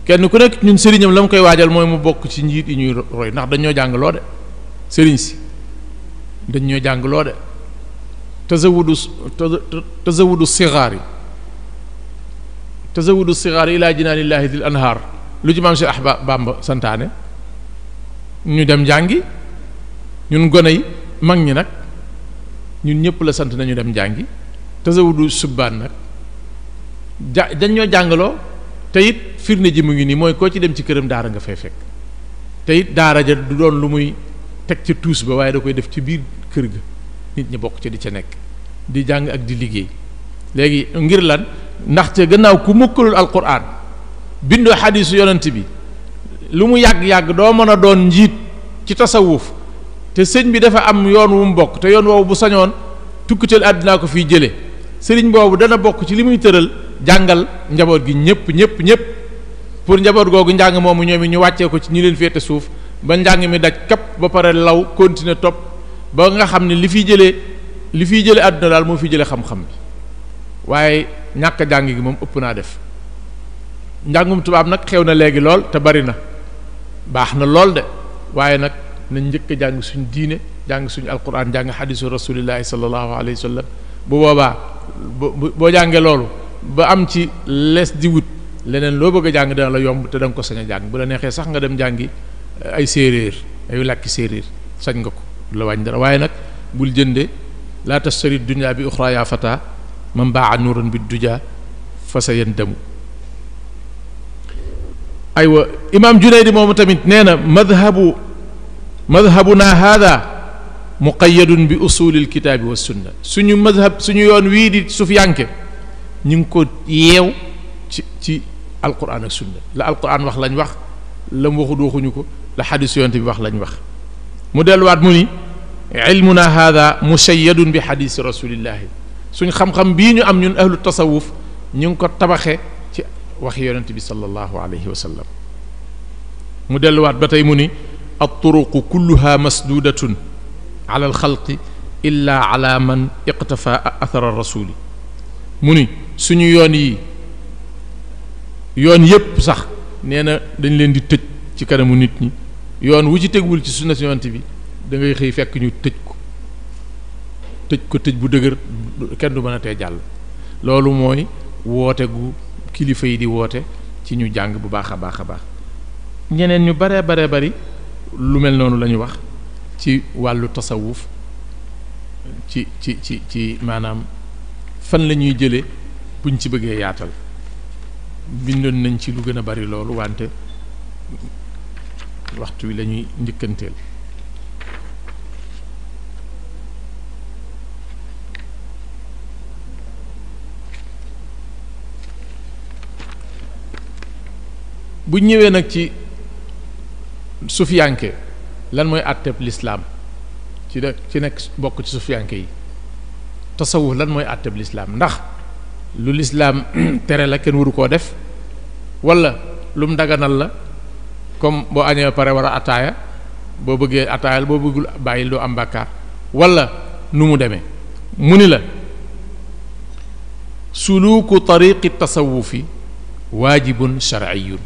kenn ku nekk ñun sëriñam la mu koy waajal mooy mu bokk ci njiit yi ñuy roy, ndax dañoo jàng loo de sëriñ si dañoo jàng loo de tazawudu sigaari ilaa jinaanillaahi dil anhaar, lu ci maam si Bamba santaane, ñu dem jàngi. ñun gone yi, mag ñi nag ñun ñëpp la sant nañu dem jàngi tasawudu subbaan nag dañ ñoo jàngaloo te it firnde ji mu ngi nii mooy koo ci dem ci këram daara nga fay fekk te it daara ja du doon lu muy teg ca tuus ba waaye da koy def ci biir kër ga nit ñi bokk ca di ca nekk di jàng ak di liggéey léegi ngir lan ndaxte gannaaw ku mukkalul alquran bindoo xadiisu yonent bi lu mu yàgg-yàgg doo mën a doon njiit ci tasawuf te sëñ bi dafa am yoon wu mu bokk te yoon woowu bu sañoon tukkital àddinaa ko fiy jële sëriñ boobu dana bokk ci li muy tëral jàngal njaboot gi ñëpp pour njaboot googu njàng moomu ñoom it ñu wàccee ko ci ñi leen féete suuf ba njàng mi daj kapp ba pare law continuer topp ba nga xam ne li fiy jële àdduna daal moo fiy jële xam-xam bi waaye ñàkk jàng gi moom ëpp naa def njàngum tubaab nag xew na léegi lool te bari na baax na lool de waaye nag nañ njëkk a jàng suñ diine jàng suñu alquran jàng xadisu rasulillahi sallallahu alayhi wa sallam bu boobaa boo jàngee loolu ba am ci lees di wut leneen loo bëgg a jàng dana la yomb te da nga ko sañ a jàng bu la neexee sax nga dem jàngi ay séeréer ay làkki séeréer sañ nga ko du la wàññi dara waaye nag bul jënde laa tashtari dunya bi uxra ya fata man baa nuuran bi duja fa sa yandamu aywa imaam Junaydi moomu tamit nee na madhabuna hada muqayyadun bi usulil kitaabi wa sunna suñu madhab suñu yoon wii di sufyanke ñu ngi ko yeew ci alquran ak sunna la alquran wax lañ wax la mu waxut waxuñu ko la xadis yonte bi wax lañ wax mu delluwaat mu ni ilmuna hada mushayyadun bi xadisi rasulillahi suñ xam-xam bii ñu am ñun ahlu tasawuf ñu ngi ko tabaxe ci wax yonente bi sallallahu alayhi wa sallam mu delluwaat ba tey mu ni alturuqu kulluha masdudatun ala alxalqi illa ala man iqtafa athara rasuli mu ni suñu yoon yépp sax nee na dañ leen di tëj ci kanamu nit ñi yoon wu ci tegwul ci sunna yonent bi da ngay xëy fekk ñu tëj ko tëj bu dëgër kenn du mën a tee jàll loolu mooy woote gu kilifa yi di woote ci ñu jàng bu baax a baax a baax ñeneen ñu baree bari lu mel noonu la ñu wax ci wàllu tasawuf ci maanaam fan la ñuy jële buñ ci bëggee yaatal bindoon nañ ci lu gën a bari loolu wante waxtu wi la ñuy njëkkanteel bu ñëwee nag ci sufiyanke lan mooy àtteeb lislaam ci nekk bokk ci sufiyanke yi tasawuf lan mooy àtteeb lislaam ndax lu lislaam tere la kenn waru koo def wala lu mu daganal la comme boo añee pare war a ataaya boo bëggee ataayal boo bëggul bàyyil doo am bàkkaar wala nu mu demee mu ni la suluuku tariqi tasawufi waajibun shar'iyun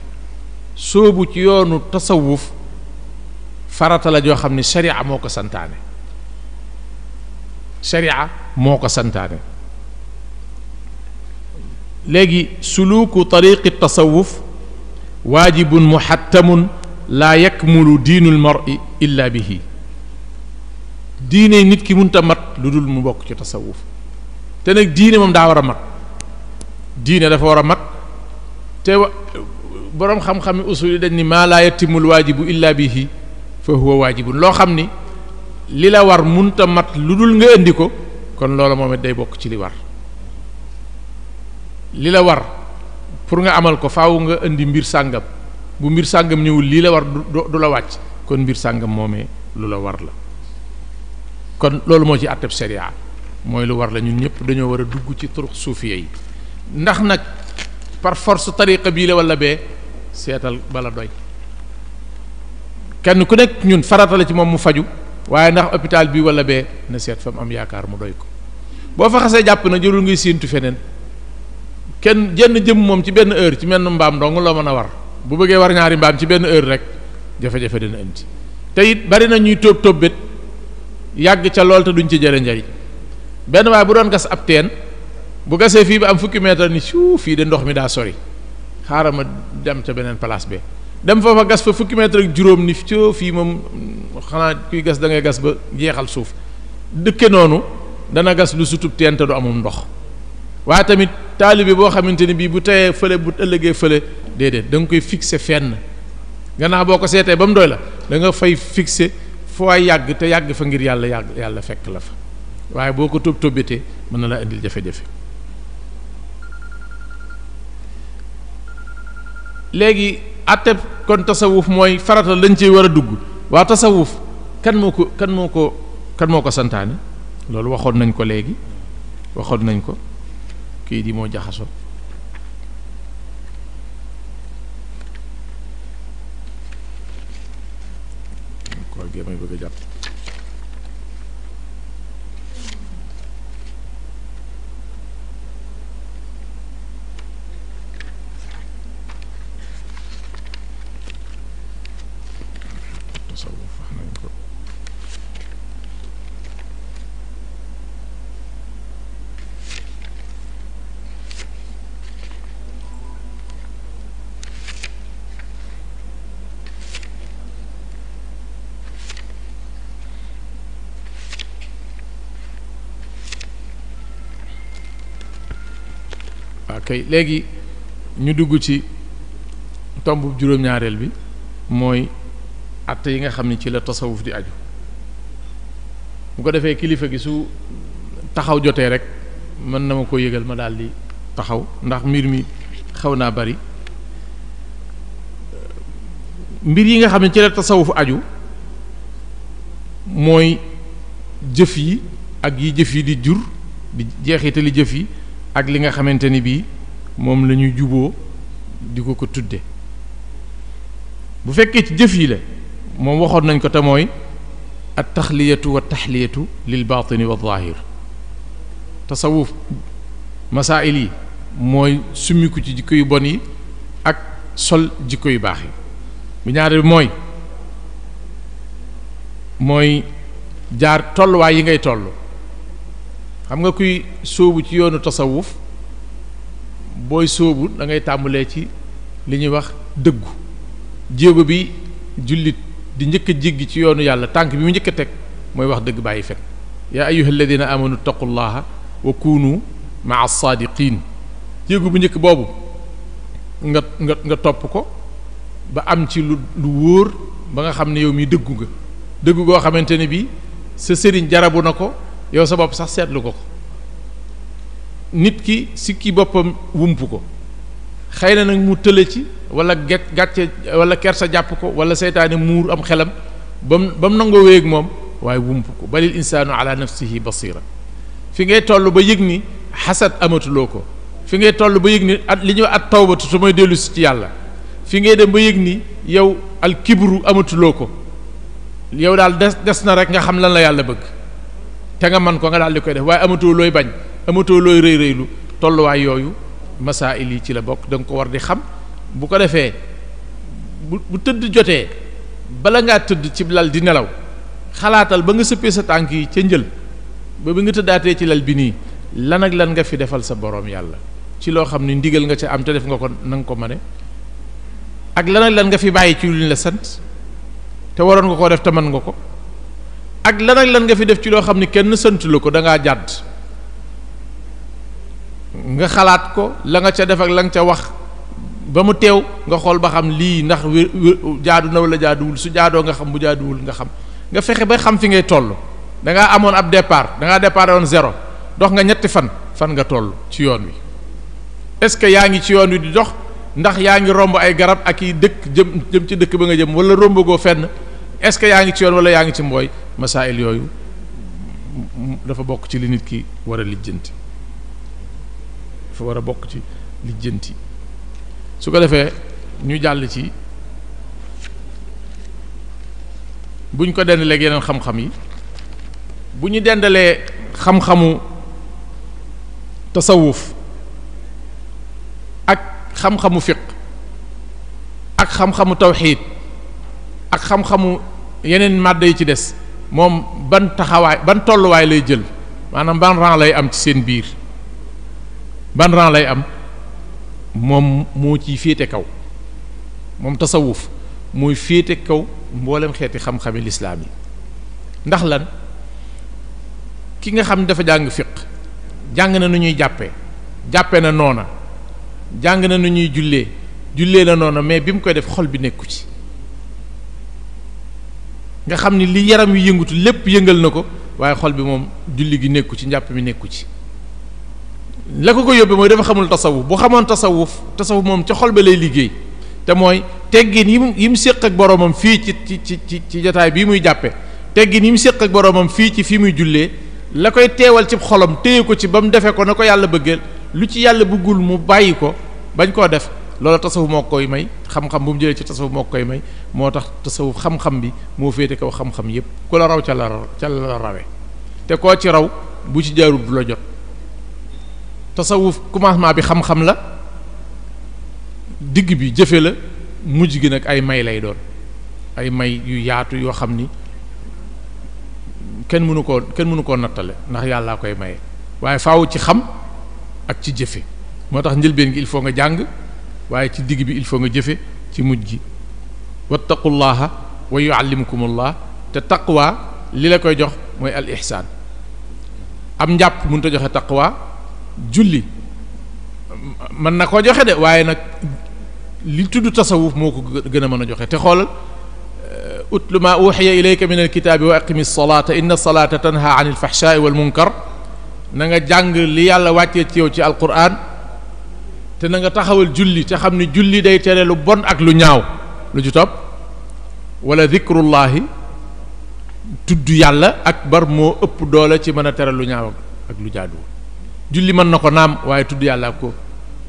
soobu ci yoonu tasawuf farata la joo xam ne sharia moo ko santaane léegi suluuku tariqi tasawuf waajibun muhattamun laa yakmulu diinul mar'i illa bihi diine nit ki mënta mat lu dul mu bokk ci tasawuf te nag diine moom daa war a mat diine dafa war a mat te boroom xam-xami usul yi dañ ni maa laa yatimul waajibu illa bihi fa huwa waajibun loo xam ni li la war mënta mat lu dul nga indi ko kon loola moom it day bokk ci li war li la war pour nga amal ko faaw nga indi mbir sàngam bu mbir sàngam ñëwul lii la war du la wàcc kon mbir sàngam moomee lu la war la kon loolu moo ci àtteb sharia mooy lu war la ñun ñëpp dañoo war a dugg ci turuq suufiya yi ndax nag par force tariqa bii la wala bee seetal bala doy kenn ku nekk ñun farata la ci moom mu faju waaye ndax hôpital bii wala bee na seet fa mu am yaakaar mu doy ko boo fa xasee jàpp na jërul ngay séentu feneen kenn jenn jëm moom ci benn heure ci menn mbaam dong loo mën a war bu bëggee war ñaari mbaam ci benn heure rek jafe-jafe dina indi te it bari na ñuy tóob bét yàgg ca lool te duñ ci jëre njariñ benn waaye bu doon gas ab teen bu gasee fii ba am fukki mètre ni suuf fii de ndox mi daa sori xaaral ma dem ca beneen place be dem foofa gas fa fukki mètre ak juróom ni fii moom xanaa kuy gas da ngay gas ba jeexal suuf dëkke noonu dana gas lu sutub teen te du amum ndox waaye tamit taalibe boo xamante ni bii bu teyee fële bu ëllëgee fële déedéet da nga koy fixé fenn gannaaw boo ko seetee ba mu doy la da nga fay fixé foo yàgg te yàgg fa ngir yàlla fekk la fa waaye boo ko tóbbitee mën na la indil jafe-jafe. léegi àtte kon tasawuf mooy farata lañ ciy war a dugg waa tasawuf kan moo ko santaane loolu waxoon nañ ko léegi waxoon nañ ko kii di moo jaxasoo koor gi may bëgg a jàpp kay léegi ñu dugg ci tomb juróom-ñaareel bi mooy atte yi nga xam ne ci la tasawuf di aju bu ko defee kilifa gi su taxaw jotee rek mën na ma ko yëgal ma daal di taxaw ndax mbir mi xaw naa bari mbir yi nga xam ne ci la tasawuf aju mooy jëf yi ak yi jëf yi di jur di jeexitali jëf yi ak li nga xamante ni bii moom la ñuy juboo di ko tudde bu fekkee ci jëf yi la moom waxoon nañ ko te mooy at taxliyatu wa taxliyatu lil baatini wa zaahir tasawuf masaa'il yi mooy summiku ci jikko yu bon yi ak sol jikko yu baax yi bu ñaare bi mooy jaar tolluwaay yi ngay toll xam nga kuy sóobu ci yoonu tasawuf booy sóobu da ngay tàmbalee ci li ñuy wax dëggu jéego bi jullit di njëkk a jéggi ci yoonu yàlla tànk bi mu njëkk a teg mooy wax dëgg bàyyi fen yaa ayyuha alladina amanu taqullaha wa kunu maa saadiqin jéego bu njëkk boobu nga topp ko ba am ci lu wóor ba nga xam ne yow mi dëggu nga dëggu goo xamante ne bii sa sëriñ jarabu na ko yow sa bopp sax seetlu ko nit ki sikki boppam wump ko xëy na nag mu tële ci wala gàcce wala kersa jàpp ko wala seytaane muur am xelam ba mu nangoo wéeg moom waaye wump ko balil insaanu ala nafsihi basira fi ngay toll ba yëg ni xasad amatuloo ko fi ngay toll ba yëg ni at li ñuy at tawbatu su mooy dellu si ci yàlla fi ngay dem ba yëg ni yow al kibru amatuloo ko yow daal des na rek nga xam lan la yàlla bëgg te nga man ko nga daal di koy def waaye amatoo looy bañ amatoo looy rëy rëylu tolluwaay yooyu masaa'il yi ci la bokk da nga ko war di xam bu ko defee bu tëdd jotee bala ngaa tëdd ci lal di nelaw xalaatal ba nga sëppee sa tànk yi ca njël ba bi nga tëddaatee ci lal bi nii lan ak lan nga fi defal sa boroom yàlla ci loo xam ne ndigal nga ca am te def nga ko na nga ko mane ak lan ak lan nga fi bàyyi ci lu ñu la sant te waroon nga koo def te mën nga ko ak lan ak lan nga fi def ci loo xam ne kenn sant la ko da ngaa jàdd nga xalaat ko la nga ca def ak la nga ca wax ba mu teew nga xool ba xam lii ndax jaadu na wala jaaduwul su jaadoo nga xam bu jaaduwul nga xam nga fexe ba xam fi ngay toll da ngaa amoon ab départ da ngaa départ woon zéro dox nga ñetti fan nga toll ci yoon wi est-ce que yaa ngi ci yoon wi di dox ndax yaa ngi romb ay garab ak i dëkk jëm ci dëkk ba nga jëm wala rombagoo fenn est-ce que yaa ngi ci yoon wala yaa ngi ci mbooy masaa'il yooyu dafa bokk ci li nit ki war a lijjanti dafa war a bokk ci lijjanti su ko defee ñu jàll ci buñ ko dendalee ak yeneen xam-xam yi bu ñu dendalee xam-xamu tasawuf ak xam-xamu fiq ak xam-xamu tawxiid ak xam-xamu yeneen màdd yi ci des moom ban taxawaay ban tolluwaay lay jël maanaam ban rang lay am ci seen biir ban rang lay am moom moo ciy féete kaw moom tasawuf mooy féete kaw mboolem xeeti xam-xami lislaam yi ndax lan ki nga xam ne dafa jàng fiq jàng na nu ñuy jàppe na noona jàng na nu ñuy jullee na noona mais bi mu koy def xol bi nekku ci nga xam ni li yaram wi yëngutu lépp yëngal na ko waaye xol bi moom julli gi nekku ci njàpp mi nekku ci la ko yóbbee mooy dafa xamul tasawuf bu xamoon tasawuf moom ca xol ba lay liggéey te mooy teggin yi mu séq ak boroomam fii ci jataay bii muy jàppe teggin yi mu séq ak boroomam fii muy jullee la koy teewal ci xolam téye ko ci ba mu defee ko na ko yàlla bëggee lu ci yàlla bëggul mu bàyyi ko bañ koo def loolu tasawuf moo koy may xam-xam bu mu jëlee ci tasawuf moo koy may moo tax tasawuf xam-xam bi moo féete kaw xam-xam yépp ku la raw ca la rawe te koo ci raw bu ci jaarul du la jot tasawuf commencement bi xam-xam la digg bi jëfe la mujj gi nag ay may lay doon ay may yu yaatu yoo xam ni kenn mënu koo nattale ndax yàllaa koy maye waaye faaw ci xam ak ci jëfe moo tax njëlbeen gi il faut nga jàng waaye ci digg bi il faut nga jëfe ci mujj gi wattaqullaha wa yuallimukumullah te taqwa li la koy jox mooy al ihsaan am njàpp mënut a joxe taqwa julli mën na koo joxe de waaye nag li tudd tasawuf moo ko gën a mën a joxe te xoolal utlu ma uxiya ilayka min alkitaabi wa aqimi salata inna salata tanha an alfahshaai wal munkar na nga jàng li yàlla wàccee ci yow ci alquran te na nga taxawal julli te xam ni julli day tere lu bon ak lu ñaaw lu ci topp wala dikrullahi tudd yàlla akbar moo ëpp doole ci mën a tere lu ñaaw ak lu jaaduwul julli mën na ko naam waaye tudd yàlla ko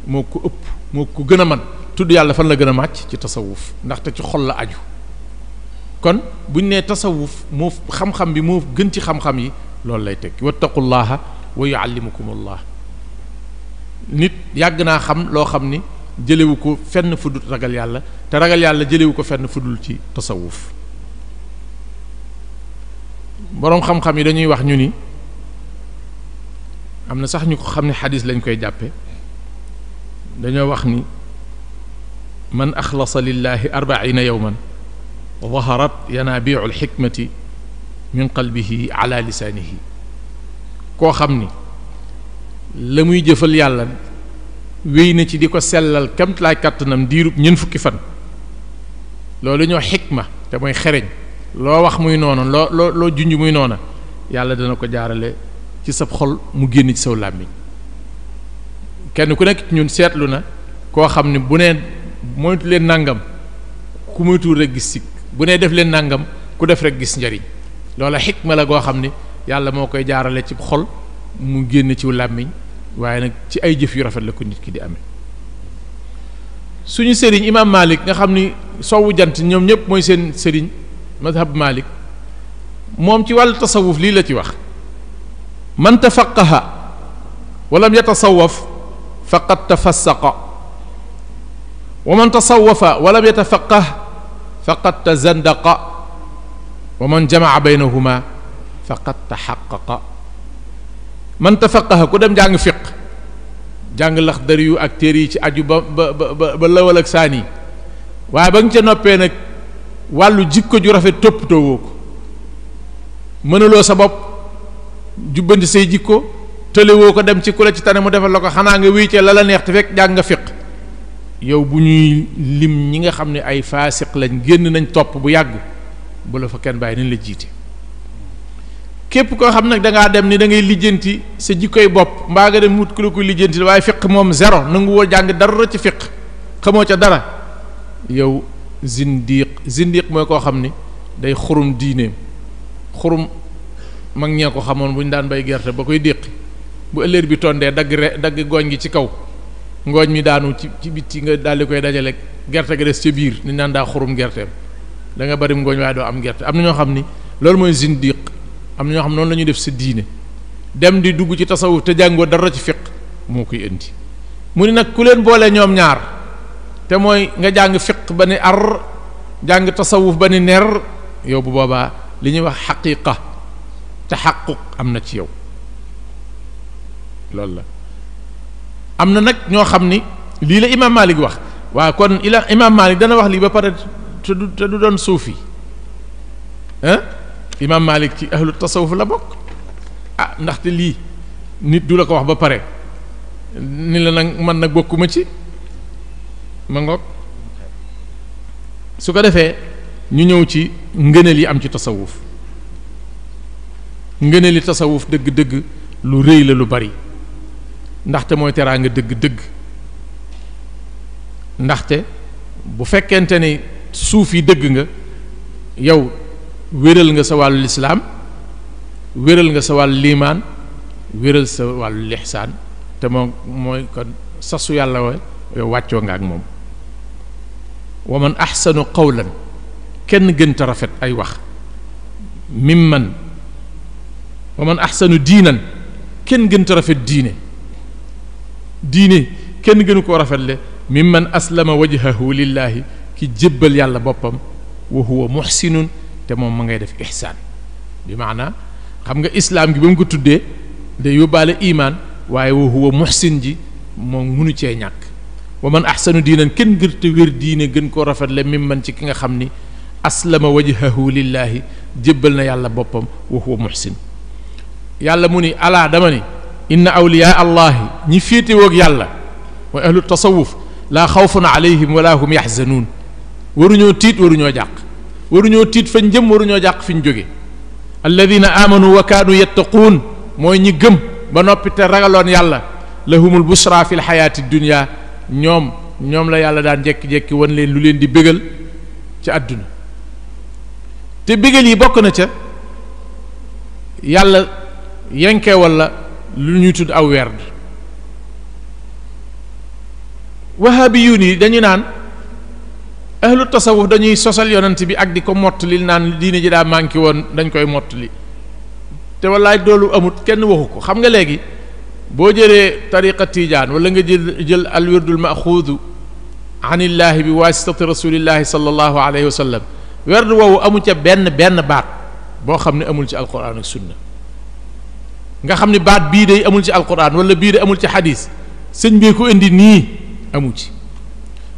moo ko ëpp moo ko gën a man tudd yàlla fan la gën a màcc ci tasawuf ndaxte ci xol la aju kon buñ nee tasawuf moo xam-xam bi moo gën ci xam-xam yi loolu lay tekki wattaqullaha wa yuallimukumullah nit yàgg naa xam loo xam ni jëlewu ko fenn fu dul ragal yàlla te ragal yàlla jëlewu ko fenn fu dul ci tasawuf boroom xam-xam yi dañuy wax ñu ni am na sax ñu ko xam ne xadis lañ koy jàppe dañoo wax ni man axlasa lillahi 40 yawman daharat yanaabiu alxikmati min qalbihi ala lisaanihi koo xam ni la muy jëfal yàlla wéy na ci di ko sellal kamt laay kàttanam diirub ñeent fukki fan loolu ñoo xikma te mooy xereñ loo wax muy noonu loo junj muy noona yàlla dana ko jaarale ci sab xol mu génn ci saw làmmiñ kenn ku nekk ñun seetlu na koo xam ne bu nee moytu leen nàngam ku moytuwul rek gis sikk bu nee def leen nàngam ku def rek gis njariñ loola xikma la goo xam ni yàlla moo koy jaarale ci xol mu génn ci làmmiñ waaye nag ci ay jëf yu rafet la ko nit ki di amee suñu sëriñ imam Malik nga xam ni sowwu jant ñoom ñëpp mooy seen sëriñ madhab Malik moom ci wàllu tasawuf lii la ci wax man tafaqaha walam yatasawaf faqad tafassaqa wa man tasawafa walam yatafaqah faqad tazandaqa wa man jamaa baynahuma faqad taxaqaqa man tafaqaha ku dem jàng fiq jàng Laxdari yu ak téere yi ci aju ba lawal ak saani waaye ba nga ca noppee nag wàllu jikko ju rafet toppatoo woo ko mënuloo sa bopp jubbanti say jikko tëlewoo ko dem ci ku la ci tane mu defal la ko xanaa nga wéy ca la la neex te fekk jàng nga fiq yow bu ñuy lim ñi nga xam ne ay faasiq lañ génn nañ topp bu yàgg bu la fa kenn bàyyi nañ la jiite képp koo xam nag dangaa dem ni da ngay lijjanti sa jikkoy bopp mbaa nga dem wut ku la koy lijjanti waaye fiq moom zéro nangu woo jàng dara ci fiq xamoo ca dara yow zindiq mooy koo xam ni day xurum diineem xurum mag ñee ko xamoon bu ñu daan bay gerte ba koy déqi bu ëllëg bi tondee dagg gooñ gi ci kaw ngooñ mi daanu ci bitti nga daal di koy dajale gerte ga des ca biir ni naan daa xurum gerteem da nga bari ngooñ waaye doo am gerte am na ñoo xam ni loolu mooy zindiq am na ñoo xam noonu la ñuy def sa diine dem di dugg ci tasawuf te jàngoo dara ci fiq moo koy indi mu ni nag ku leen boole ñoom ñaar te mooy nga jàng fiq ba ni ar jàng tasawuf ba ni ner yow bu boobaa li ñuy wax xaqiqa taxaquq am na ci yow loolu la am na nag ñoo xam ni lii la imaam Malik wax waaw kon imaam Malik dana wax lii ba pare te du doon suufi imaam Malik ci ahlu tasawuf la bokk ah ndaxte lii nit du la ko wax ba pare ni la nag man nag bokkuma ci ma ngoog su ko defee ñu ñëw ci ngëneel yi am ci tasawuf ngëneel yi tasawuf dëgg-dëgg lu rëy la lu bari ndaxte mooy teraanga dëgg-dëgg ndaxte bu fekkente ni suuf yi dëgg nga yow wéral nga sa wàllu lislaam wéral nga sa wàllu liimaan wéral sa wàllu lixsaan te moom mooy kon sasu yàlla wa yow wàccoo nga ak moom wa man axsanu qawlan kenn gënta rafet ay wax mimman wa man axsanu diinan kenn gënta rafet diine kenn gënu koo rafetle mimman aslama wajhahu lillahi ki jébbal yàlla boppam wa huwa muhsinun te moom ma ngay def ihsaan bi maanaa xam nga islaam gi ba mu ko tuddee day yóbbaale imaan waaye wa huwa muhsin ji moom munu cee ñàkk wa man ahsanu diinan kenn gër te wér diine gën koo rafetle mimman ci ki nga xam ni aslama wajhahu lillahi jébbal na yàlla boppam wa huwa muhsin yàlla mu ni alaa dama ni inna awliyaa allahi ñi féetewoog yàlla mooy ahlu tasawuf laa xawfun alayhim wala hum yaxzanuun waruñoo tiit waruñoo jàq waruñoo tiit fañ jëm waruñoo jàq fi ñu jóge alladina amanu wa kaanu yattaquun mooy ñi gëm ba noppi te ragaloon yàlla lahumul bushra fi lxayaati dunia ñoom la yàlla daan jekki-jekki wan leen lu leen di bégal ci àdduna te bégal yi bokk na ca yàlla yenkee walla lu ñuy tudd aw werd wahabiyuun yi dañu naan ahlu tasawuf dañuy sosal yonent bi ak di ko mottali naan diine ji daa manqué woon dañ koy mottali te wallaay doolu amut kenn waxu ko xam nga léegi boo jëlee tariqa tijaan wala nga jël al wirdul maxuudu anillaahi bi waasitati rasulillahi sallallahu alayhi wa sallam werd woowu amu ca benn baat boo xam ne amul ci alquran ak sunna nga xam ne baat bii day amul ci alquran wala bii day amul ci xadis sëñ bi ko indi nii amu ci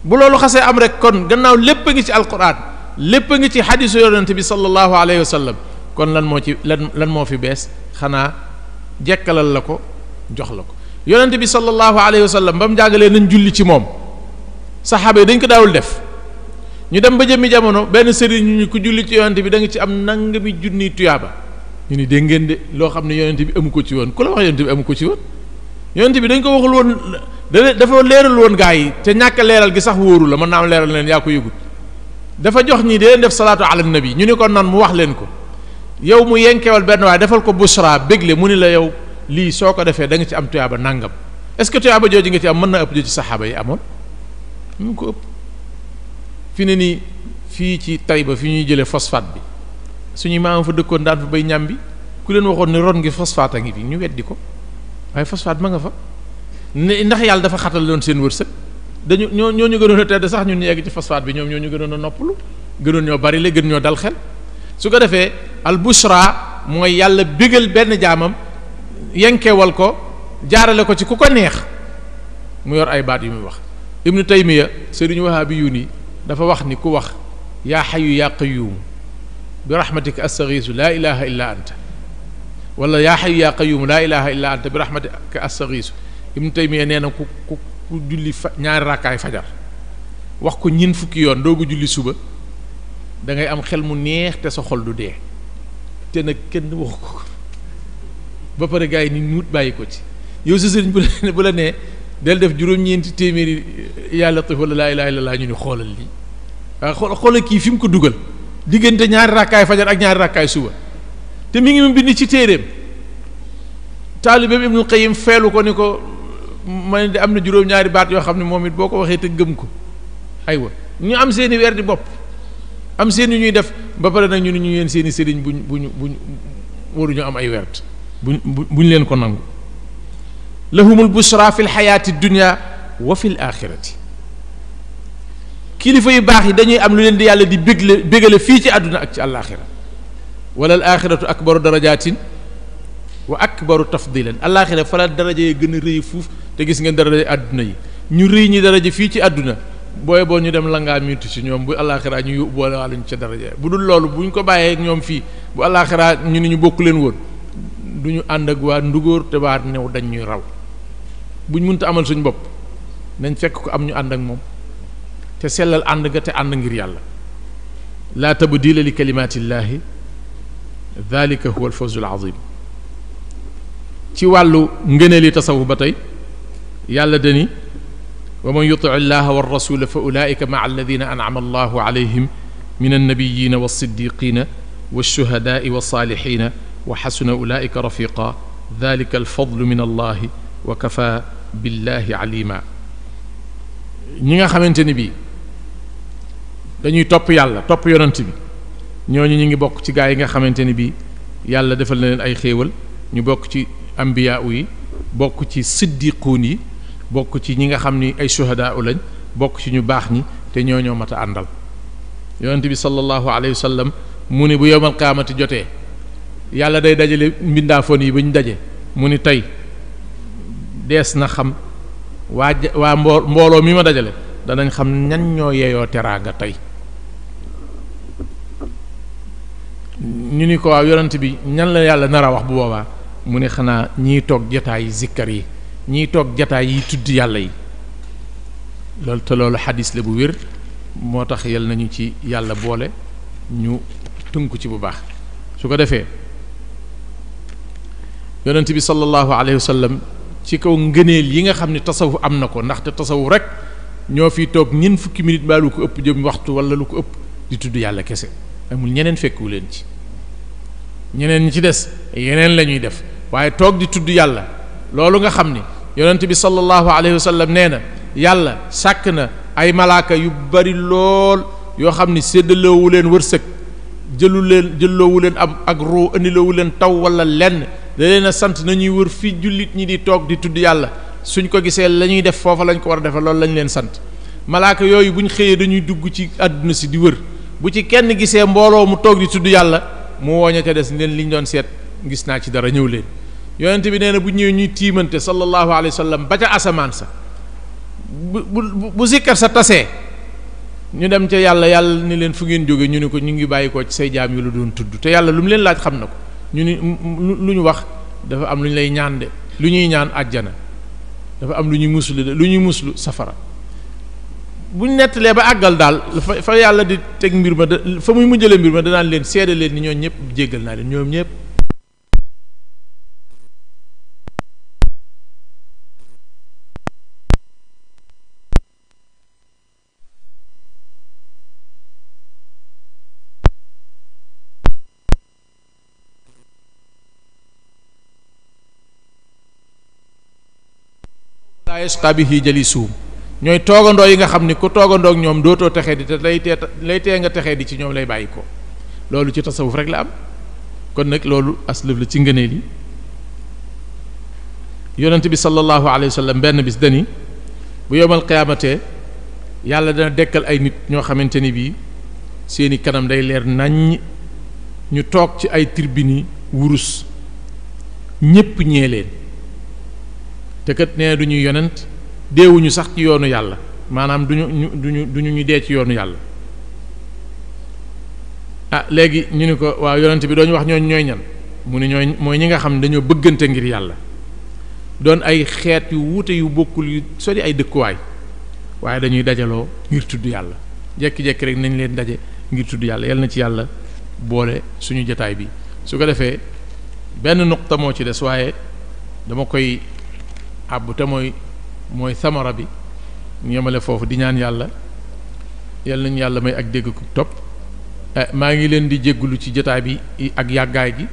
bu loolu xasee am rek kon gannaaw lépp a ngi ci alquran lépp a ngi ci xadisu yonente bi sallallahu alayhi wa sallam kon lan moo fi bees xanaa jekkalal la ko jox la ko yonente bi sallallahu alayhi wa sallam ba mu jàngalee nañ julli ci moom saxaaba yi dañ ko daawul def ñu dem ba jëmmi jamono benn sëriñ ñu ku julli ci yonente bi da nga ci am nangami junniy tuyaaba ñu ni dégg ngeen de loo xam ne yonente bi amu ko ci woon ku la wax yonente bi amu ko ci woon yonente bi dañ ko waxul woon dafa leeral woon gaa yi te ñàkk a leeral gi sax wóoru la mën naa am leeral leen yaa ko yëgut dafa jox ñii dee def salaatu ala nabi ñu ni ko nan mu wax leen ko yow mu yenkewal benn waaye defal ko busra bégle mu ni la yow lii soo ko defee da nga ci am tuyaaba nangam est-ce que tuyaaba jooju nga ci am mën na ëpp jooju saxaaba yi amoon mu ko ëpp fi ne nii fii ci Tayba fi ñuy jëlee phosphate bi suñuy maam fa dëkkoon daan fa bay ñam bi ku leen waxoon ne ron ngi phosphate a ngi fi ñu weddi ko waaye phosphate ma nga fa ne ndax yàlla dafa xatal loon seen wërsëg dañu ñoo ñu gënoon a tedd sax ñun ñu yegg ci phosphate bi ñoom ñoo ñu gënoon a noppalu gënoon ñoo bari le gën ñoo dal xel su ko defee al bushra mooy yàlla bégal benn jaamam yenkewal ko jaarale ko ci ku ko neex mu yor ay baat yu muy wax ibnu taymiya sëriñ wahaabi yu ni dafa wax ni ku wax yaa xayu yaa qayyum bi rahmatika astaghiisu laa ilaha illa anta wala yaa xayu yaa qayyum laa ilaha illa anta bi rahmatika astaghiisu ibnu taymiya nee na ku julli ñaari rakkaay fajar wax ko ñin fukki yoon doogu julli suba da ngay am xel mu neex te sa xol du dee te nag kenn waxu ko ba pare gars yi ni nuut bàyyi ko ci yow sa sëriñ bu la nee del def juróom-ñeenti téeméeri yaa latif wala laa ilaha illallah ñu ni xoolal lii waaw xoolal kii fi mu ko dugal diggante ñaari rakkaay fajar ak ñaari rakkaay suba te mi ngi mu bind ci téeréem taalibeem Ibnul Qayyim feelu ko ni ko man de am na juróom-ñaari baat yoo xam ne moom it boo ko waxee te gëm ko aywa ñu am seeni weer di bopp am seen yu ñuy def ba pare nag ñu ne ñu yéen seeni sëriñ buñ waruñu am ay wert buñ leen ko nangu lahumul bushra fi lxayaati dunia wa fi l axirati kilifa yu baax yi dañuy am lu leen di yàlla di bégale fii ci àdduna ak ci àllaaxira wala al axiratu akbaru darajatin wa akbaru tafdilan àllaaxira fa la daraja yi gën a rëy fuuf te gis ngeen daraja àdduna yi ñu rëy ñi daraja fii ci àdduna booy boo ñu dem la ngaa miitu ci ñoom bu àllaaxira ñu boole wàlluñ ca daraja bu dul loolu bu ñu ko bàyyee ñoom fii bu àllaaxira ñu ni ñu bokk leen woon duñu ànd ak waa ndugóor te waa new dañ ñuy raw buñ mënta amal suñ bopp nañ fekk ko am ñu ànd ak moom te sellal ànd ga te ànd ngir yàlla laa tabdila li kalimatillahi dhalika huwa alfawzu alazim ci wàllu ngëneeli tasawuf ba tey yàlla dani wa man yuti llaha wa rasula fa ulaika maa alladina an'ama allahu alayhim min annabiyina walsiddiqina walshuhadaai walsalihina wa xasuna ulaika rafiqa dhalika alfadlu min allahi wa kafa billahi alima ñi nga xamante ni bii dañuy topp yàlla topp yonent bi ñooñu ñu ngi bokk ci gaa yi nga xamante ni bii yàlla defal na leen ay xéewal ñu bokk ci ambiyaa yi bokk ci siddiquun yi bokk ci ñi nga xam ni ay shuhadaa lañ bokk ci ñu baax ñi te ñoo mat a àndal yonent bi sallallahu alayhi wa sallam mu ni bu yowmal qiyaamati jotee yàlla day dajale mbindaafoon yi ba ñu daje mu ni tey dees na xam waa mbooloo mi ma dajale danañ xam ñan ñoo yeyoo teraanga tey ñu ni ko waaw yonent bi ñan la yàlla nar a wax bu boobaa mu ne xanaa ñii toog jataay yi zikkar yi ñii toog jataay yi tudd yàlla yi loolu te loolu xadis la bu wér moo tax yal nañu ci yàlla boole ñu tënku ci bu baax su ko defee yonent bi sallallahu alayhi wa sallam ci kaw ngëneel yi nga xam ne tasawuf am na ko ndaxte tasawuf rek ñoo fi toog ñeent fukki minute mbaa lu ko ëpp jëm waxtu wala lu ko ëpp di tudd yàlla kese amul ñeneen fekku leen ci ñeneen ñi ci des yeneen la ñuy def waaye toog di tudd yàlla loolu nga xam ni yonent bi sallallahu alayhi wa sallam nee na yàlla sàkk na ay malaaka yu bari lool yoo xam ni séddaloowu leen wërsëg jëlloowu leen am ak ruu indiloowu leen taw wala lenn da leen a sant nañuy wër fi jullit ñi di toog di tudd yàlla suñ ko gisee la ñuy def foofa lañ ko war a defee loolu lañ leen sant malaaka yooyu bu ñu xëyee dañuy dugg ci àdduna si di wër bu ci kenn gisee mbooloo mu toog di tudd yàlla mu wooña ca des leen liñ doon seet gis naa ci dara ñëw leen yonent bi nee na bu ñëwee ñuy tiimante sallallahu alayhi wa sallam ba ca asamaan sa bu zikkar sa tasee ñu dem ca yàlla ni leen fu ngeen jóge ñu ne ko ñu ngi bàyyi ko ci say jaam yu la doon tudd te yàlla lu mu leen laaj xam na ko ñu ni lu ñu wax dafa am lu ñu lay ñaan de lu ñuy ñaan àjjana dafa am lu ñuy muslu safara bu ñu nettalee ba àggal daal fa yàlla di teg mbir ma fa muy mujjale mbir ma danaan leen seede leen ni ñoom ñëpp jéggal naa leen ñoom ñëpp laa yashqa bihi jalisuhum ñooy toogandoo yi nga xam ni ku toogandoo ak ñoom dootoo texee di te lay tee nga texee di ci ñoom lay bàyyi ko loolu ci tasawuf rek la am kon nag loolu aslëf la ci ngëneel yi yonent bi sallallahu alayhi wa sallam benn bis dani bu yowmal qiyaamatee yàlla dana dekkal ay nit ñoo xamante ni bii seeni kanam day leer naññ ñu toog ci ay tribune wurus ñépp ñee leen te kat nee du ñuy yonent deewuñu sax ci yoonu yàlla maanaam duñu ñu dee ci yoonu yàlla léegi ñu ni ko waaw yonent bi dooñu wax ñooy ñan mu ne ñooy mooy ñi nga xam ne dañoo bëggante ngir yàlla doon ay xeet yu wuute yu bokkul yu sori ay dëkkuwaay waaye dañuy dajaloo ngir tudd yàlla jekki-jekki rek nañ leen daje ngir tudd yàlla yal na ci yàlla boole suñu jotaay bi su ko defee benn nuqta moo ci des waaye dama koy àbb te mooy samara bi ñu yemale foofu di ñaan yàlla yal nañu yàlla may ak dégg ku topp maa ngi leen di jéggulu ci jotaay bi ak yàggaay gi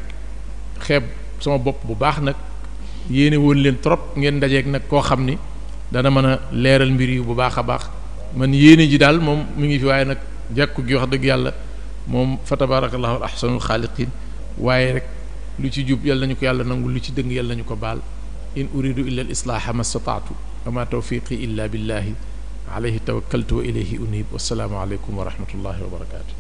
xeeb sama bopp bu baax nag yéene woon leen trop ngeen dajeeg nag koo xam ni dana mën a leeral mbir yi bu baax a baax man yéene ji daal moom mu ngi fi waaye nag jekku gi wax dëgg yàlla moom fa tabarakallahu ahsanul xaaliqin waaye rek lu ci jub yal nañu ko yàlla nangu lu ci dëng yal nañu ko baal in uridu illa al islaaha ma stataatu wa ma tawfiqi illa billahi alayhi tawakkaltu wa ilayhi unib wassalaamu aleykum wa rahmatullahi wa barakatuh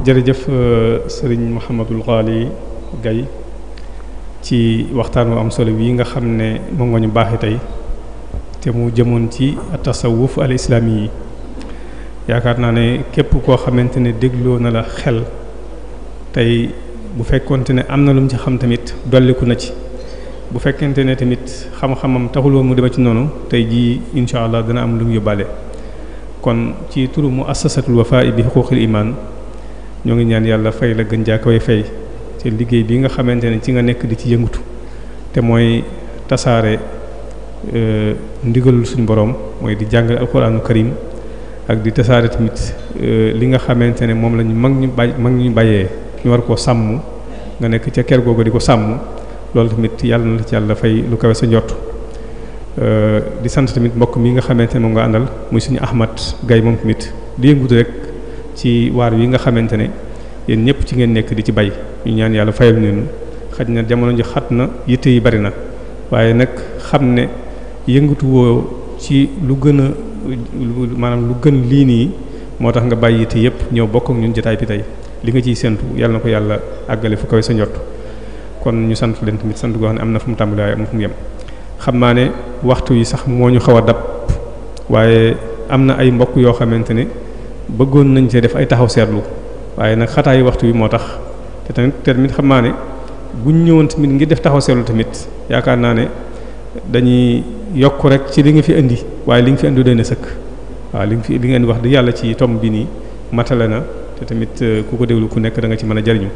jërëjëf sëriñ Mouhamadul Ghali Gaye ci waxtaan wu am solo bii nga xam ne moom nga ñu baaxee tey te mu jëmoon ci tasawuf al islaami yi yaakaar naa ne képp koo xamante ne dégloo na la xel tey bu fekkonte ne am na lu mu ci xam tamit dolliku na ci bu fekkente ne tamit xam-xamam taxul woon mu dema ci noonu tey jii incha allah dana am lu mu yóbbaale kon ci turu mu assasatul wafa bi xuquqil iman ñoo ngi ñaan yàlla fay la gën jaakaway fay ci liggéey bi nga xamante ne ci nga nekk di ci yëngutu te mooy tasaare ndigalul suñu borom mooy di jàngale alquraanu karim ak di tasaare tamit li nga xamante ne moom la ñu mag ñu bàyyee ñu war koo sàmm nga nekk ca kër googu di ko sàmm loolu tamit yàlla na la ci yàlla fay lu kawe sa njort di sant tamit mbokk mi nga xamante ne moom nga àndal muy suñu Ahmad Gaye moom tamit di yëngutu rek ci waar wi nga xamante ne yéen ñëpp ci ngeen nekk di ci bay ñu ñaan yàlla fayal leen xaj na jamono ji xat na yitte yi bari na waaye nag xam ne yëngatu woo ci lu gën a maanaam lu gën lii nii moo tax nga bàyyi yitte yëpp ñëw bokk ak ñun jotaay bi tey li nga ciy séntu yàlla na ko yàlla àggale fu kawe sa njort kon ñu sant leen tamit sant goo xam ne am na fu mu tàmbali waaye am na fu mu yem xam naa ne waxtu yi sax moo ñu xaw a dab waaye am na ay mbokk yoo xamante ne bëggoon nañ cee def ay taxaw seetlu waaye nag xataayu waxtu wi moo tax te tamit xam naa ne buñ ñëwoon tamit ngir def taxaw seetlu tamit yaakaar naa ne dañuy yokk rek ci li nga fi indi waaye li nga fi indi doy na sëkk waaw li nga indi wax di yàlla ci tomb bi nii matale na te tamit ku ko déglu ku nekk da nga ci mën a jariñu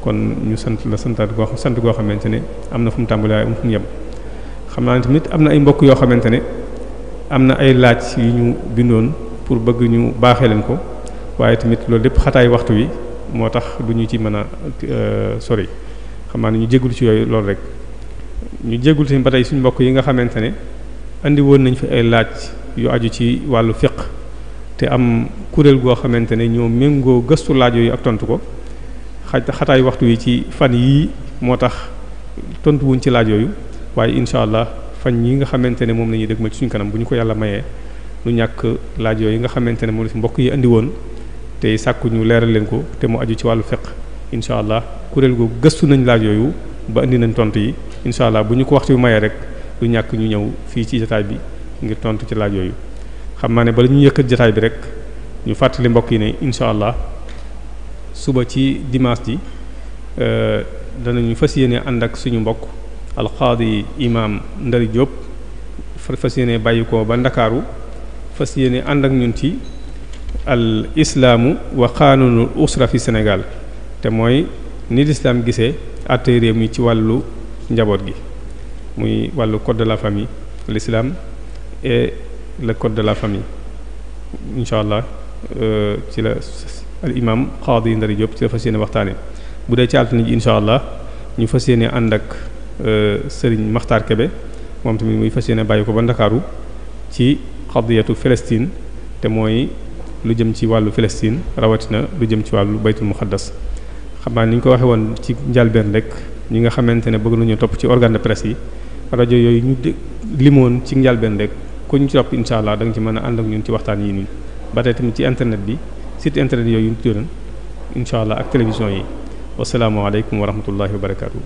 kon ñu sant goo xamante ne am na fu mu tàmbali waaye am fu mu yem xam naa ne tamit am na ay mbokk yoo xamante ne am na ay laaj yu ñu bindoon pour bëgg ñu baaxee leen ko waaye tamit loolu lépp xataay waxtu wi moo tax du ñu ci mën a sori xam naa ne ñu jéggul ci yooyu loolu rek ñu jéggul tamit ba tey suñu mbokk yi nga xamante ne andi woon nañ fi ay laaj yu aju ci wàllu fiqh te am kuréel goo xamante ne ñoo méngoo gëstu laaj yooyu ak tontu ko xataay waxtu wi ci fan yii moo tax tontu wuñ ci laaj yooyu waaye incha allah fan yi nga xamante ne moom la ñuy dëgmal ci suñu kanam bu ñu ko yàlla mayee lu ñàkk laaj yooyu nga xamante ne moom la fi mbokk yi andi woon te sàkku ñu leeral leen ko te mu aju ci wàllu fiqh incha allah kuréel googu gëstu nañ laaj yooyu ba indi nañ tontu yi incha allah bu ñu ko waxtu bi mayee rek lu ñàkk ñu ñëw fii ci jotaay bi ngir tontu ci laaj yooyu. xam naa ne bala ñu yëkkat jotaay bi rek ñu fàttali mbokk yi ne incha allah suba ci dimanche ji danañu fas yéene ànd ak suñu mbokk alqaadi imam Ndari Diop fas yéene bàyyi ko ba Ndakaaru fas yéene ànd ak ñun ci al islaamu wa qanunul usra fi Sénégal te mooy ni l'islam gisee àttee réew mi ci wàllu njaboot gi muy wàllu code de la famille l'islam et le code de la famille incha allah ci la al imam qaadi Ndari Diop ci la fas yéene waxtaane bu dee ci altine ji incha allah ñu fas yéene ànd ak Serigne Makhtar Kebe moom tamit muy fas yéene bàyyi ko ba Ndakaaru ci qadiyatu Palestine te mooy lu jëm ci wàllu Palestine rawatina lu jëm ci wàllu baytul muqaddas xam naa ni ñu ko waxee woon ci njalbeen rek ñi nga xamante ne bëgg nañu topp ci organe de presse yi rajo yooyu ñu limoon ci njalbeen rek ku ñu ci topp incha allah da nga ci mën a ànd ak ñun ci waxtaan yi nii ba tey tamit ci internet bi site internet yooyu ñu tuddoon incha allah ak télévision yi wasalaamualeykum wa rahmatullahi wa barakaatu.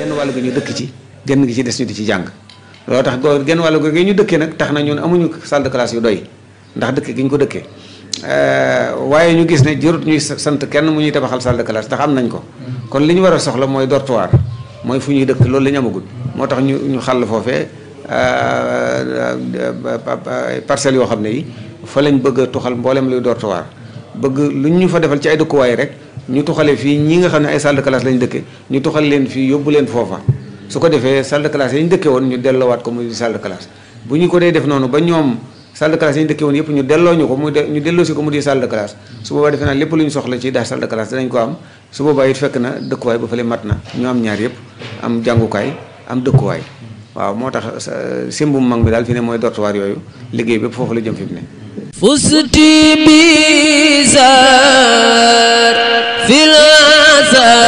genn wàll gi ñu dëkk ci genn gi ci des ñu di ci jàng loolu tax genn wàll gi ñu dëkkee nag tax na ñun amuñu salle de classe yu doy ndax dëkk gi ñu ko dëkkee waaye ñu gis ne jërut ñuy sant kenn mu ñuy tabaxal salle de classe ndax am nañ ko kon li ñu war a soxla mooy dortoir mooy fu ñuy dëkk loolu la ñu amagul moo tax ñu xàll foofee parcelles yoo xam ne yi fa lañ bëgg a tuxal mboolem luy dortoir bëgg lu ñu fa defal ci ay dëkkuwaay rek ñu tuxale fii ñi nga xam ne ay salle de classe lañ dëkke ñu tuxal leen fii yóbbu leen foofa su ko defee salle de classe yi ñu dëkke woon ñu delloowaat ko muy salle de classe bu ñu ko dee def noonu ba ñoom salle de classe yi ñu dëkke woon yëpp ñu delloo ñu ko ñu delloo si ko mu di salle de classe su boobaa defe naa lépp lu ñu soxla ci daa salle de classe dinañ ko am su boobaa it fekk na dëkkuwaay ba fële mat na ñu am ñaar yëpp am jàngukaay am dëkkuwaay waaw moo tax simbum mag bi daal fi ne mooy dortoir yooyu liggéey bépp foofu la jëm fi mu ne fusti bizar fil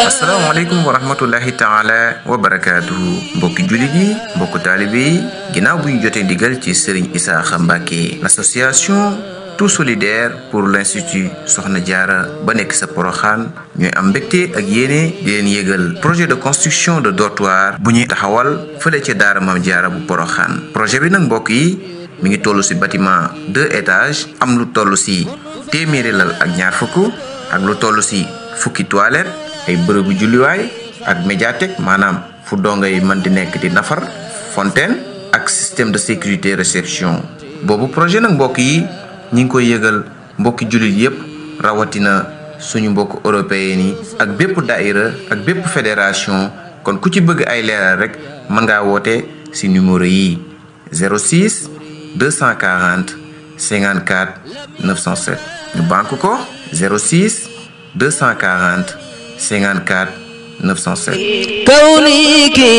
asalaamaaleykum wa rahmatullahi taala wa barakaatuhu mbokki jullit yi mbokku taalibe yi ginnaaw bu ñu jotee ndigal ci Serigne Isaaxa Mbàkke l'association tout solidaire pour l'institut Soxna Jaara ba nekk sa Poroxaan ñooy am mbégte ak yéene di leen yégal projet de construction de dortoir bu ñuy taxawal fële ca daara Maam Jaara bu Poroxaan projet bi nag mbokk yi mi ngi toll ci bâtiment 2 étages am lu toll ci téeméeri lal ak ñaar fukk ak lu toll ci fukki toilette ay bërëbu julliwaay ak médiathèque maanaam fu dongo yi mën di nekk di nafar fontaine ak système de sécurité réception boobu projet nag mbokk yi ñi ngi koy yëgal mbokki jullit yépp rawatina suñu mbokk européen yi ak bépp daïra ak bépp fédération kon ku ci bëgg ay leeral rek mën ngaa woote ci numéro yi 06 240 54 907 ñu banque ko 06 240 54 907 kawniki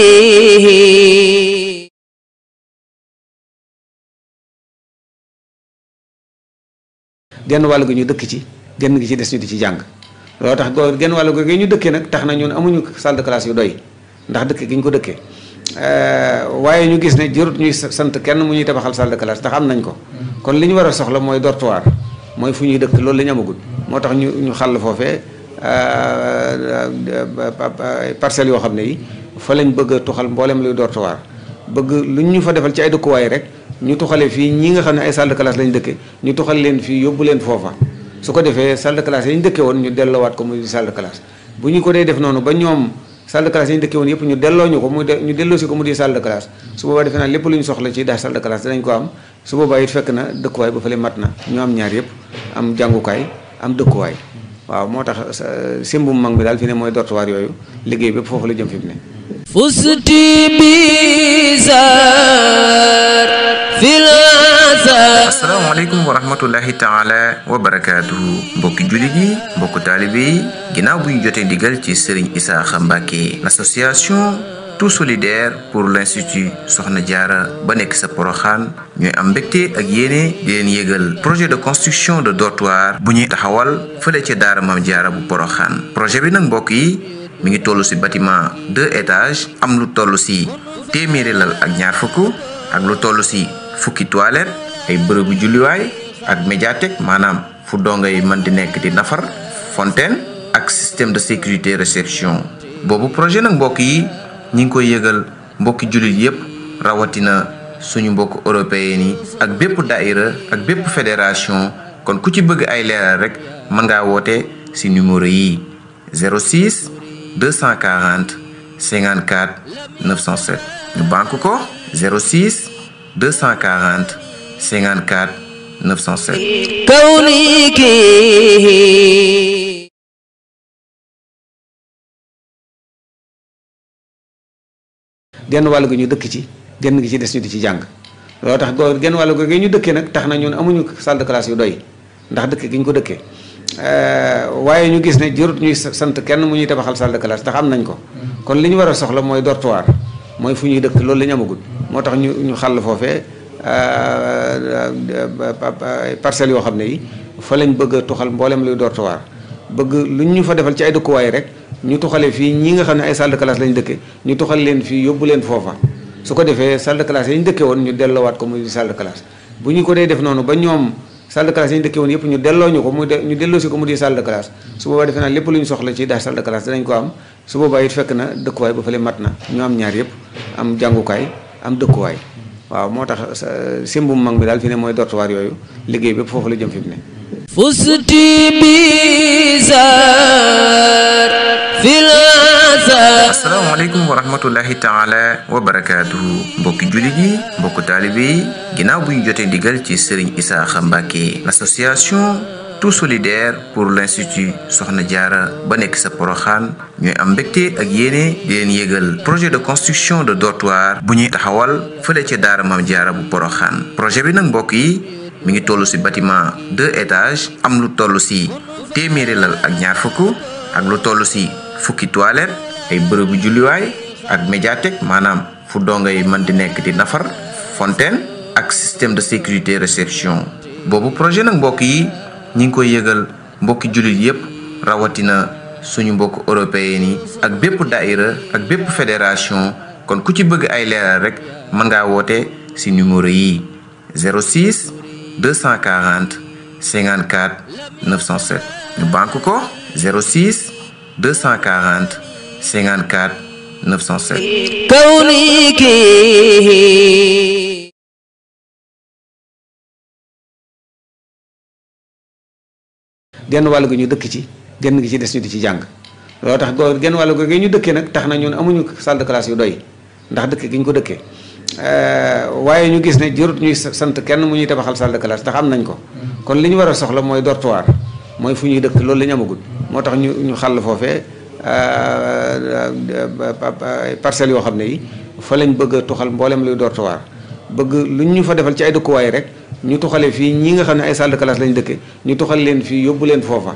genn wàll gi ñu dëkk ci genn gi ci des ñu di ci jàng loolu tax genn wàll gi ñu dëkkee nag tax na ñun amuñu salle de classe yu doy ndax dëkk gi ñu ko dëkkee waaye ñu gis ne jërut ñuy sant kenn mu ñuy tabaxal salle de classe ndax am nañ ko kon li ñu war a soxla mooy dortoir mooy fu ñuy dëkk loolu la ñu amagul moo tax ñu xàll foofee parcelles yoo xam ne yi fa lañ bëgg a tuxal mboolem luy dortoir bëgg lu ñu fa defal ci ay dëkkuwaay rek ñu tuxale fii ñi nga xam ne ay salle de classe lañ dëkke ñu tuxal leen fii yóbbu leen foofa su ko defee salle de classe yi ñu dëkke woon ñu delloowaat ko muy salle de classe bu ñu ko dee def noonu ba ñoom salle de classe yi ñu dëkke woon yëpp ñu delloo ñu ko ñu delloo si ko mu di salle de classe su boobaa defe naa lépp lu ñu soxla ci daa salle de classe dinañ ko am su boobaa it fekk na dëkkuwaay ba fële mat na ñu am ñaar yëpp am jàngukaay am dëkkuwaay waaw moo tax simbum mag bi daal fi ne mooy dortoir yooyu liggéey bépp foofu la jëm fi mu ne fusti bizar fil asalaamaaleykum wa rahmatullahi taala wa barakaatuhu mbokki jullit yi mbokku taalibe yi ginnaaw bu ñu jotee ndigal ci Serigne Isaaxa Mbàkke l'association tout solidaire pour l'institut Soxna Jaara ba nekk sa Poroxaan ñooy am mbégte ak yéene di leen yégal projet de construction de dortoir bu ñuy taxawal fële ca daara Maam Jaara bu Poroxaan projet bi nag mbokk yi mi ngi toll ci bâtiment 2 étages am lu toll ci téeméeri lal ak ñaar fukk ak lu toll ci fukki toilette ay bërëbu julliwaay ak médiathèque maanaam fu dongo yi mën di nekk di nafar fontaine ak système de sécurité réception boobu projet nag mbokk yi ñi ngi koy yëgal mbokki jullit yépp rawatina suñu mbokk européen yi ak bépp daïra ak bépp fédération kon ku ci bëgg ay leeral rek mën ngaa woote ci numéro yi 06 240 54 907 ñu banque ko 06 240 54 907 kawniki genn wàll gi ñu dëkk ci genn gi ci des ñu di ci jàng loolu tax genn wàll gi ñu dëkkee nag tax na ñun amuñu salle de classe yu doy ndax dëkk gi ñu ko dëkkee waaye ñu gis ne jërut ñuy sant kenn mu ñuy tabaxal salle de classe ndax am nañ ko kon li ñu war a soxla mooy dortoir mooy fu ñuy dëkk loolu la ñu amagul moo tax ñu xàll foofee parcelles yoo xam ne yi fa lañ bëgg a tuxal mboolem luy dortoir bëgg lu ñu fa defal ci ay dëkkuwaay rek ñu tuxale fii ñi nga xam ne ay salle de classe lañ dëkke ñu tuxal leen fii yóbbu leen foofa su ko defee salle de classe yi ñu dëkke woon ñu delloowaat ko muy salle de classe bu ñu ko dee def noonu ba ñoom salle de classe yi ñu dëkke woon yëpp ñu delloo ñu ko ñu delloo si ko mu di salle de classe su boobaa defe naa lépp lu ñu soxla ci daa salle de classe dinañ ko am su boobaa it fekk na dëkkuwaay ba fële mat na ñu am ñaar yëpp am jàngukaay am dëkkuwaay waaw moo tax simbum mag mi daal fi ne mooy dortoir yooyu liggéey bépp foofu la jëm fi mu ne. fusti bizar fil asalaamaaleykum wa rahmatullahi taala wa barakaatuhu mbokki jullit yi mbokku taalibe yi ginnaaw bu ñu jotee ndigal ci Serigne Isaaxa Mbàkke l'association tout solidaire pour l'institut Soxna Jaara ba nekk sa Poroxaan ñooy am mbégte ak yéene di leen yégal projet de construction de dortoir bu ñuy taxawal fële ca daara Maam Jaara bu Poroxaan projet bi nag mbokk yi mi ngi toll ci bâtiment 2 étages am lu toll ci téeméeri lal ak ñaar fukk ak lu toll ci fukki toilette ay bërëbu julliwaay ak médiathèque maanaam fu dongo yi mën di nekk di nafar fontaine ak système de sécurité réception boobu projet nag mbokk yi ñi ngi koy yëgal mbokki jullit yépp rawatina suñu mbokk européen yi ak bépp daïra ak bépp fédération kon ku ci bëgg ay leeral rek mën ngaa woote ci numéro yi 06 240 54 907 ñu banque ko 06 240 54 907 kawniki genn wàll gi ñu dëkk ci genn gi ci des ñu di ci jàng loolu tax genn wàll gi ñu dëkkee nag tax na ñun amuñu salle de classe yu doy ndax dëkk gi ñu ko dëkkee waaye ñu gis ne jërut ñuy sant kenn mu ñuy tabaxal salle de classe ndax am nañ ko kon li ñu war a soxla mooy dortoir mooy fu ñuy dëkk loolu la ñu amagul moo tax ñu xàll foofee parcelles yoo xam ne yi fa lañ bëgg a tuxal mboolem luy dortoir bëgg lu ñu fa defal ci ay dëkkuwaay rek ñu tuxale fii ñi nga xam ne ay salle de classe lañ dëkke ñu tuxal leen fii yóbbu leen foofa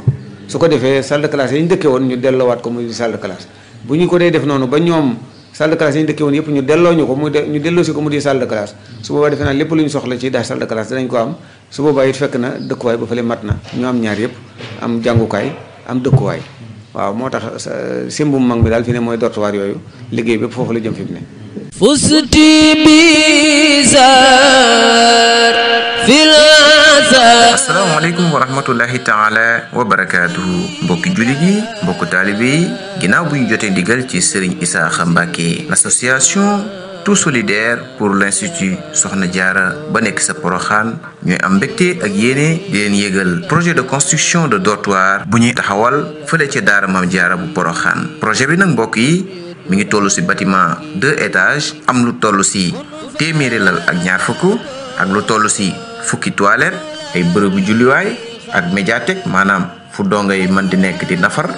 su ko defee salle de classe yi ñu dëkke woon ñu delloowaat ko muy salle de classe bu ñu ko dee def noonu ba ñoom salle de classe yi ñu dëkke woon yëpp ñu delloo ñu ko ñu delloo si ko mu di salle de classe su boobaa defe naa lépp lu ñu soxla ci daal salle de classe dinañ ko am su boobaa it fekk na dëkkuwaay ba fële mat na ñu am ñaar yëpp am jàngukaay am dëkkuwaay waaw moo tax simbum mag mi daal fi ne mooy dortoir yooyu liggéey bépp foofu la jëm fi mu ne. fusti bizar fil asalaamaaleykum wa rahmatullahi taala wa barakaatuhu mbokki jullit yi mbokku taalibe yi ginnaaw bu ñu jotee ndigal ci Serigne Isaaxa Mbàkke l'association tout solidaire pour l'institut Soxna Jaara ba nekk sa Poroxaan ñooy am mbégte ak yéene di leen yégal projet de construction de dortoir bu ñuy taxawal fële ca daara Maam Jaara bu Poroxaan projet bi nag mbokk yi mi ngi toll ci bâtiment 2 étages am lu toll ci téeméeri lal ak ñaar fukk ak lu toll ci fukki toilette ay bërëbu julliwaay ak médiathèque maanaam fu dongo yi mën di nekk di nafar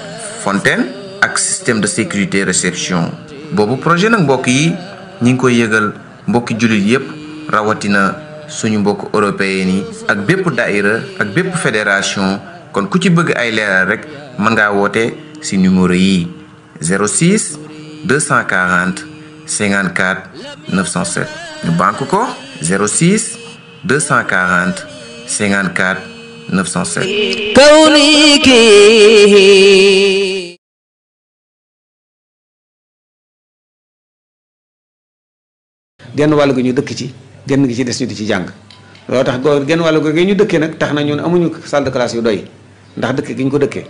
fontaine ak système de sécurité réception boobu projet nag mbokk yi ñi ngi koy yëgal mbokki jullit yépp rawatina suñu mbokk européen yi ak bépp daïra ak bépp fédération kon ku ci bëgg ay leeral rek mën ngaa woote ci numéro yi 06 240 54 907 ñu banque ko 06 240 54 907 kawniki genn wàll gi ñu dëkk ci genn gi ci des ñu di ci jàng loolu tax genn wàll gi ñu dëkkee nag tax na ñun amuñu salle de classe yu doy ndax dëkk gi ñu ko dëkkee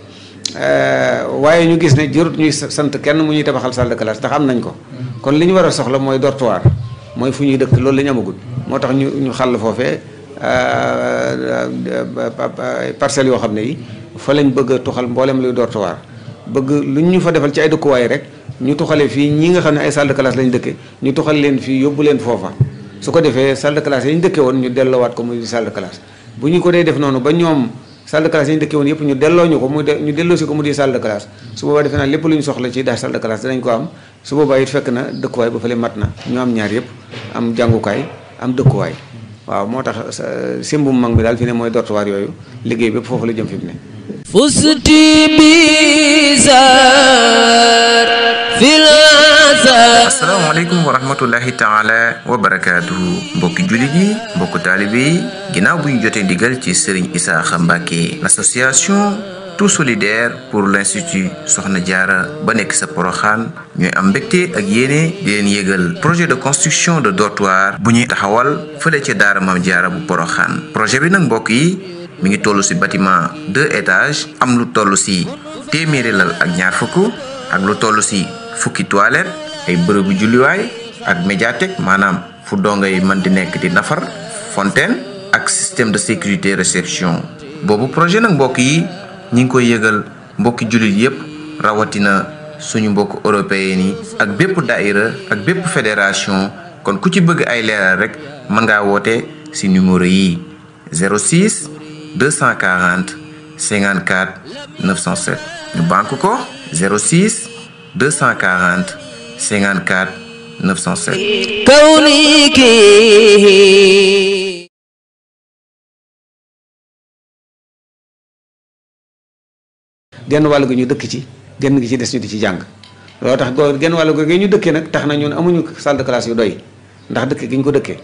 waaye ñu gis ne jërut ñuy sant kenn mu ñuy tabaxal salle de classe ndax am nañ ko kon li ñu war a soxla mooy dortoir mooy fu ñuy dëkk loolu la ñu amagul moo tax ñu xàll foofee parcelles yoo xam ne yi fa lañ bëgg a tuxal mboolem luy dortoir bëgg lu ñu fa defal ci ay dëkkuwaay rek ñu tuxale fii ñi nga xam ne ay salle de classe lañ dëkke ñu tuxal leen fii yóbbu leen foofa su ko defee salle de classe yi ñu dëkke woon ñu delloowaat ko muy salle de classe bu ñu ko dee def noonu ba ñoom salle de classe yi ñu dëkke woon yëpp ñu delloo ñu ko ñu delloo si ko mu di salle de classe su boobaa defe naa lépp lu ñu soxla ci daal salle de classe dinañ ko am su boobaa it fekk na dëkkuwaay ba fële mat na ñu am ñaar yëpp am jàngukaay am dëkkuwaay waaw moo tax simbum mag mi daal fi ne mooy dortoir yooyu liggéey bépp foofu la jëm fi mu ne. fusti bizar fil asalaamaaleykum wa rahmatullahi taala wa barakaatuhu mbokki jullit yi mbokku taalibe yi ginnaaw bu ñu jotee ndigal ci Serigne Isaaxa Mbàkke l'association tout solidaire pour l'institut Soxna Jaara ba nekk sa Poroxaan ñooy am mbégte ak yéene di leen yégal projet de construction de dortoir bu ñuy taxawal fële ca daara Maam Jaara bu Poroxaan projet bi nag mbokk yi mi ngi toll ci bâtiment 2 étages am lu toll ci téeméeri lal ak ñaar fukk ak lu toll ci fukki toilette, ay bërëbu julliwaay ak médiathèque maanaam fu dongay mën di nekk di nafar, fontaine ak système de sécurité réception. boobu projet nag mbokk yi ñi ngi koy yëgal mbokki jullit yépp rawatina suñu mbokk européen yi ak bépp daïra ak bépp fédération. kon ku ci bëgg ay leeral rek mën ngaa woote ci numéro yi 06 240 54 907 ñu banque ko 06 240 54 907 kawniki genn wàll gi ñu dëkk ci genn gi ci des ñu di ci jàng loolu tax genn wàll gi ñu dëkkee nag tax na ñun amuñu salle de classe yu doy ndax dëkk gi ñu ko dëkkee